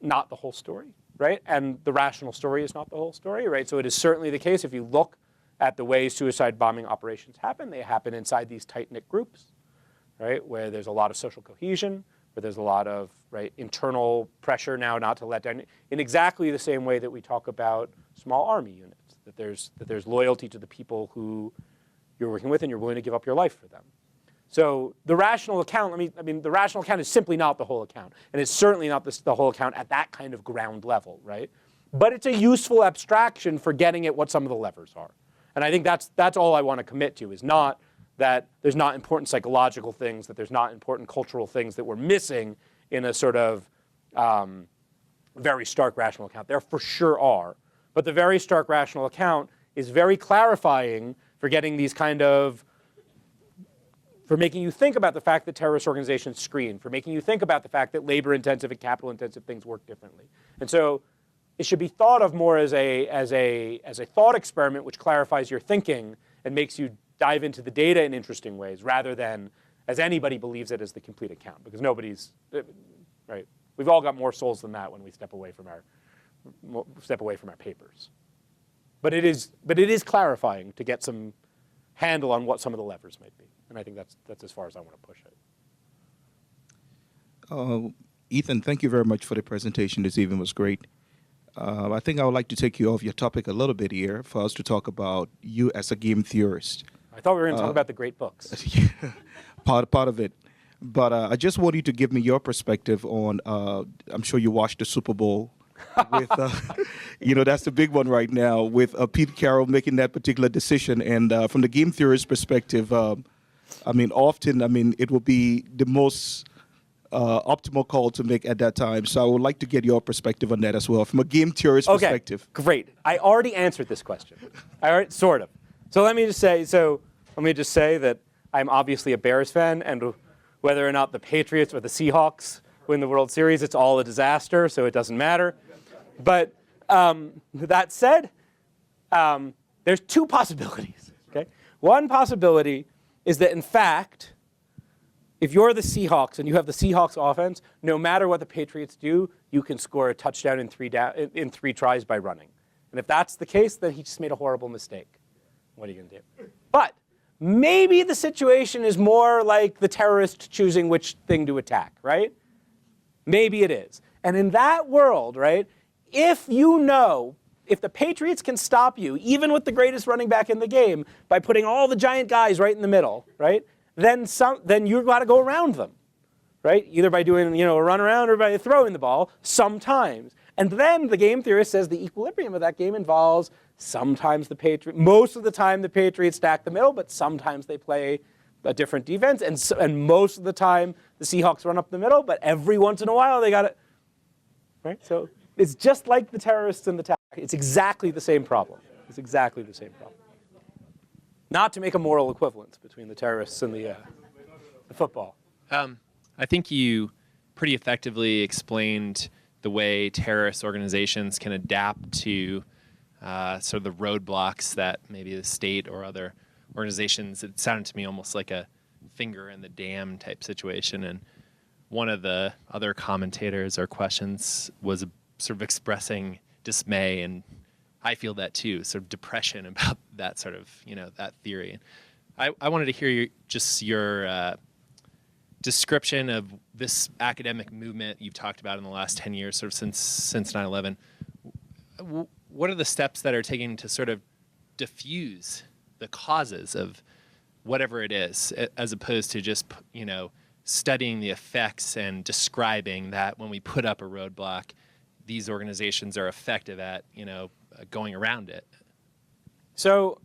not the whole story, right? And the rational story is not the whole story, right? So it is certainly the case if you look at the way suicide bombing operations happen, they happen inside these tight-knit groups, right? Where there's a lot of social cohesion, where where there's a lot of internal pressure now not to let down, in exactly the same way that we talk about small army units, that there's loyalty to the people who you're working with and you're willing to give up your life for them. So the rational account, the rational account is simply not the whole account, and it's certainly not the whole account at that kind of ground level, right? But it's a useful abstraction for getting at what some of the levers are. And I think that's all I want to commit to, is not that there's not important psychological things, that there's not important cultural things that we're missing in a sort of very stark rational account. There for sure are. But the very stark rational account is very clarifying for getting these kind of, for making you think about the fact that terrorist organizations screen, for making you think about the fact that labor-intensive and capital-intensive things work differently. And so it should be thought of more as a thought experiment which clarifies your thinking and makes you dive into the data in interesting ways, rather than as anybody believes it as the complete account, because nobody's, right? We've all got more souls than that when we step away from our papers. But it is clarifying to get some handle on what some of the levers might be. And I think that's as far as I want to push it. Ethan, thank you very much for the presentation this evening. It was great. I think I would like to take you off your topic a little bit here for us to talk about you as a game theorist. I thought we were going to talk about the great books. part of it. But I just want you to give me your perspective on, I'm sure you watched the Super Bowl with, that's the big one right now, with Pete Carroll making that particular decision. And from the game theorist perspective, often, it will be the most optimal call to make at that time. So I would like to get your perspective on that as well, from a game theorist perspective. Great. I already answered this question. Sort of. So let me just say that I'm obviously a Bears fan, and whether or not the Patriots or the Seahawks win the World Series, it's all a disaster, so it doesn't matter. But that said, there's two possibilities. Okay? One possibility is that, in fact, if you're the Seahawks and you have the Seahawks offense, no matter what the Patriots do, you can score a touchdown in three tries by running. And if that's the case, then he just made a horrible mistake. What are you going to do? But maybe the situation is more like the terrorist choosing which thing to attack, right? Maybe it is. And in that world, right, if the Patriots can stop you, even with the greatest running back in the game, by putting all the giant guys right in the middle, right, then you've got to go around them, right? Either by doing a run around or by throwing the ball sometimes. And then the game theorist says the equilibrium of that game involves sometimes most of the time the Patriots stack the middle, but sometimes they play a different defense, and most of the time the Seahawks run up the middle, but every once in a while they got it, right? So it's just like the terrorists and the attack. It's exactly the same problem. It's exactly the same problem. Not to make a moral equivalence between the terrorists and the football. I think you pretty effectively explained the way terrorist organizations can adapt to sort of the roadblocks that maybe the state or other organizations, it sounded to me almost like a finger in the dam type situation. And one of the other commentators or questions was sort of expressing dismay, and I feel that too, sort of depression about that sort of, that theory. I wanted to hear your description of this academic movement you've talked about in the last 10 years, sort of since 9/11. What are the steps that are taken to sort of diffuse the causes of whatever it is, as opposed to just, studying the effects and describing that when we put up a roadblock, these organizations are effective at, going around it? So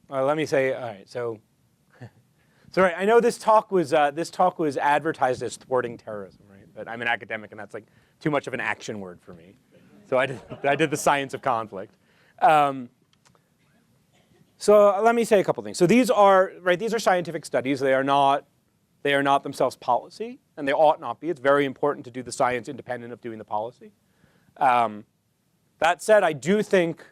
let me say, all right, so right, I know this talk was advertised as thwarting terrorism, right? But I'm an academic, and that's like too much of an action word for me. So I did the science of conflict. So let me say a couple things. So these are scientific studies. They are not themselves policy, and they ought not be. It's very important to do the science independent of doing the policy. That said, I do think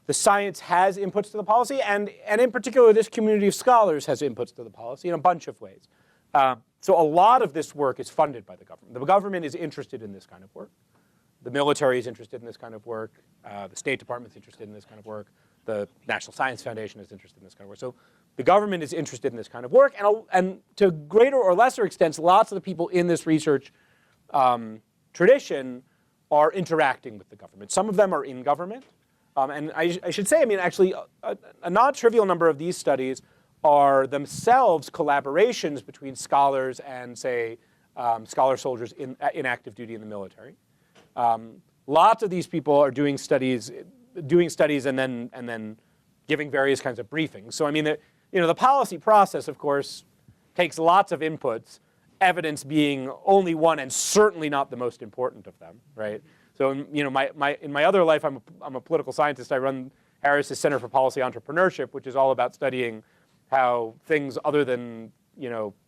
the science has inputs to the policy, and in particular, this community of scholars has inputs to the policy in a bunch of ways. So a lot of this work is funded by the government. The government is interested in this kind of work. The military is interested in this kind of work. The State Department is interested in this kind of work. The National Science Foundation is interested in this kind of work. So the government is interested in this kind of work, and to greater or lesser extents, lots of the people in this research tradition are interacting with the government. Some of them are in government. And I should say, I mean, actually, a non-trivial number of these studies are themselves collaborations between scholars and, say, scholar soldiers in active duty in the military. Lots of these people are doing studies and then giving various kinds of briefings. So I mean, the policy process, of course, takes lots of inputs, evidence being only one and certainly not the most important of them, right? So in my other life, I'm a political scientist. I run Harris's Center for Policy Entrepreneurship, which is all about studying how things other than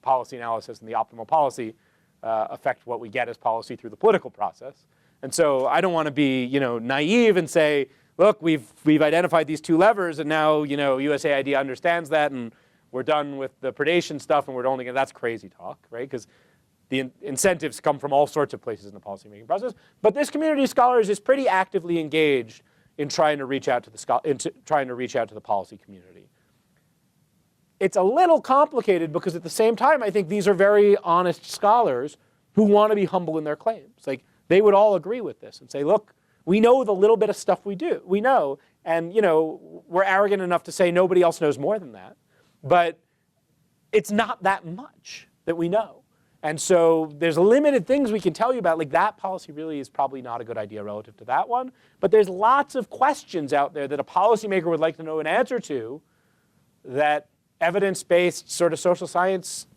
policy analysis and the optimal policy affect what we get as policy through the political process. And so I don't want to be naive and say, look, we've identified these two levers, and now USAID understands that, and we're done with the predation stuff, and we're only going. That's crazy talk, right? Because the incentives come from all sorts of places in the policymaking process. But this community of scholars is pretty actively engaged in trying to reach out to the policy community. It's a little complicated because at the same time, I think these are very honest scholars who want to be humble in their claims. Like, they would all agree with this and say, look, we know the little bit of stuff we know, and we're arrogant enough to say nobody else knows more than that. But it's not that much that we know. And so there's limited things we can tell you about. Like, that policy really is probably not a good idea relative to that one. But there's lots of questions out there that a policymaker would like to know an answer to that evidence-based sort of social science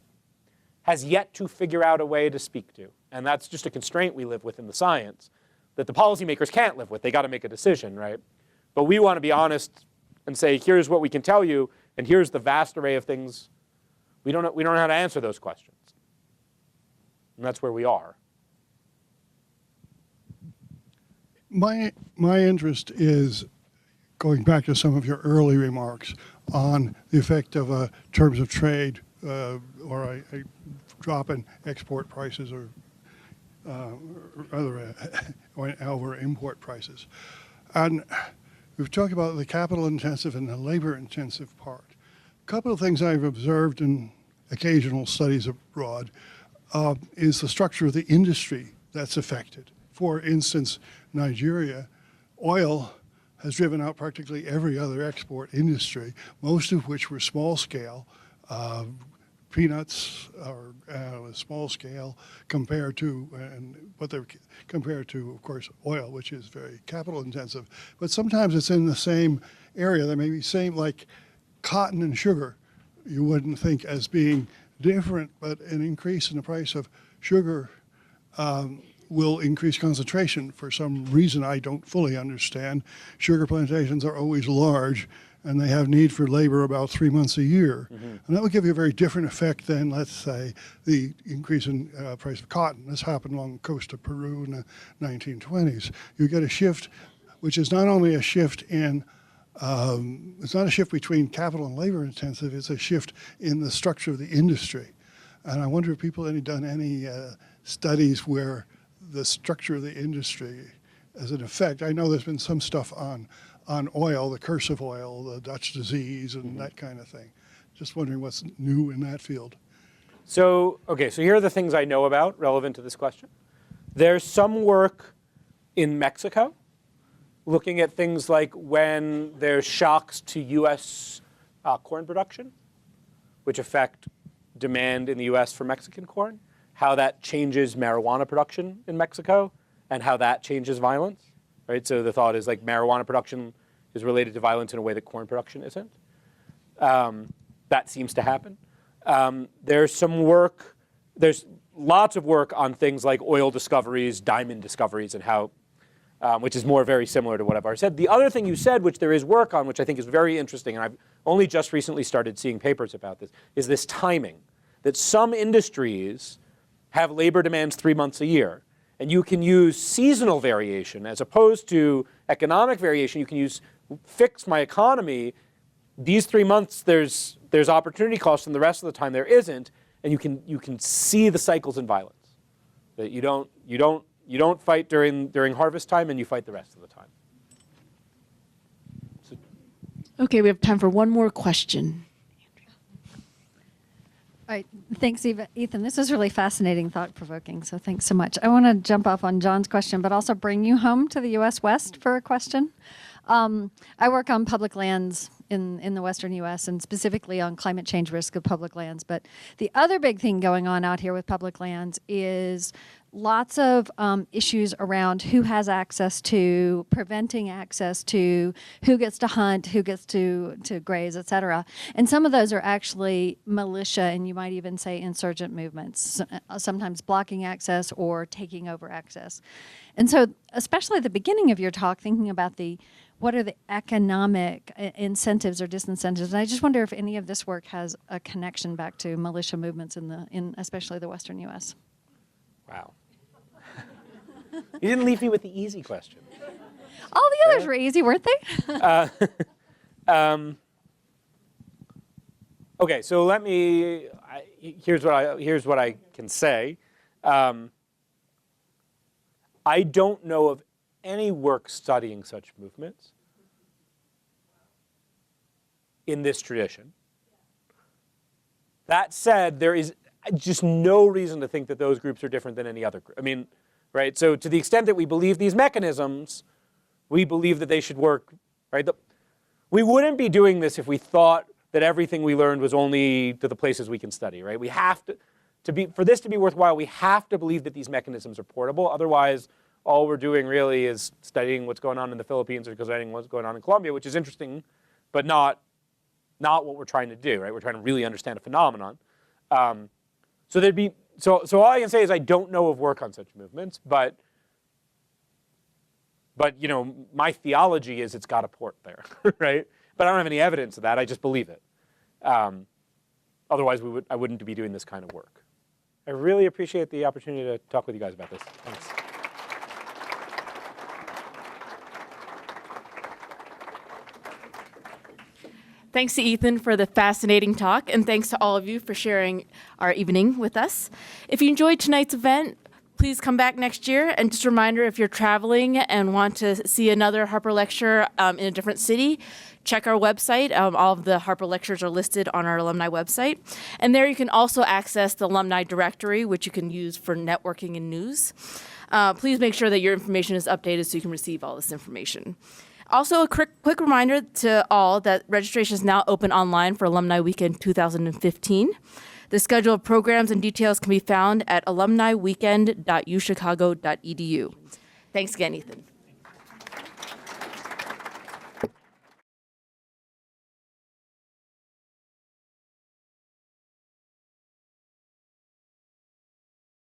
has yet to figure out a way to speak to. And that's just a constraint we live with in the science that the policymakers can't live with. They got to make a decision, right? But we want to be honest and say, here's what we can tell you, and here's the vast array of things. We don't know how to answer those questions. And that's where we are. My interest is going back to some of your early remarks on the effect of terms of trade or a drop in export prices or over import prices. And we've talked about the capital intensive and the labor intensive part. A couple of things I've observed in occasional studies abroad is the structure of the industry that's affected. For instance, Nigeria, oil has driven out practically every other export industry, most of which were small scale. Peanuts are small scale compared to, of course, oil, which is very capital intensive. But sometimes it's in the same area. They may be same, like cotton and sugar. You wouldn't think as being different, but an increase in the price of sugar will increase concentration for some reason I don't fully understand. Sugar plantations are always large, and they have need for labor about 3 months a year. Mm-hmm. And that would give you a very different effect than, let's say, the increase in price of cotton. This happened along the coast of Peru in the 1920s. You get a shift, which is not only a shift in, it's not a shift between capital and labor intensive, it's a shift in the structure of the industry. And I wonder if people have done any studies where the structure of the industry as an effect. I know there's been some stuff on oil, the curse of oil, the Dutch disease, and mm-hmm. that kind of thing. Just wondering what's new in that field. So here are the things I know about relevant to this question. There's some work in Mexico looking at things like when there's shocks to U.S. Corn production, which affect demand in the U.S. for Mexican corn, how that changes marijuana production in Mexico, and how that changes violence. Right? So the thought is like marijuana production is related to violence in a way that corn production isn't. That seems to happen. There's lots of work on things like oil discoveries, diamond discoveries, and how, which is very similar to what I've already said. The other thing you said, which there is work on, which I think is very interesting, and I've only just recently started seeing papers about this, is this timing. That some industries have labor demands 3 months a year. And you can use seasonal variation as opposed to economic variation. You can fix my economy. These 3 months, there's opportunity cost, and the rest of the time there isn't. And you can see the cycles in violence. That you don't fight during harvest time, and you fight the rest of the time. So, Okay, we have time for one more question. All right, thanks, Ethan. This was really fascinating, thought-provoking, so thanks so much. I want to jump off on John's question, but also bring you home to the U.S. West for a question. I work on public lands in the western U.S. and specifically on climate change risk of public lands. But the other big thing going on out here with public lands is lots of issues around who has access to, preventing access to, who gets to hunt, who gets to graze, et cetera. And some of those are actually militia, and you might even say insurgent movements, sometimes blocking access or taking over access. And so, especially at the beginning of your talk, thinking about what are the economic incentives or disincentives, and I just wonder if any of this work has a connection back to militia movements in especially the western U.S. Wow. You didn't leave me with the easy question. All the others were easy, weren't they? Okay, so here's what I can say. I don't know of any work studying such movements in this tradition. That said, there is just no reason to think that those groups are different than any other group. I mean, right? So to the extent that we believe these mechanisms, we believe that they should work, right? We wouldn't be doing this if we thought that everything we learned was only to the places we can study, right? We have for this to be worthwhile, we have to believe that these mechanisms are portable. Otherwise, all we're doing really is studying what's going on in the Philippines or studying what's going on in Colombia, which is interesting, but not what we're trying to do, right? We're trying to really understand a phenomenon. So all I can say is I don't know of work on such movements, but you know, my theology is it's got a port there, right? But I don't have any evidence of that. I just believe it. Otherwise, I wouldn't be doing this kind of work. I really appreciate the opportunity to talk with you guys about this. Thanks. Thanks to Ethan for the fascinating talk, and thanks to all of you for sharing our evening with us. If you enjoyed tonight's event, please come back next year. And just a reminder, if you're traveling and want to see another Harper lecture in a different city, check our website. All of the Harper lectures are listed on our alumni website. And there you can also access the alumni directory, which you can use for networking and news. Please make sure that your information is updated so you can receive all this information. Also, a quick reminder to all that registration is now open online for Alumni Weekend 2015. The schedule of programs and details can be found at alumniweekend.uchicago.edu. Thanks again, Ethan.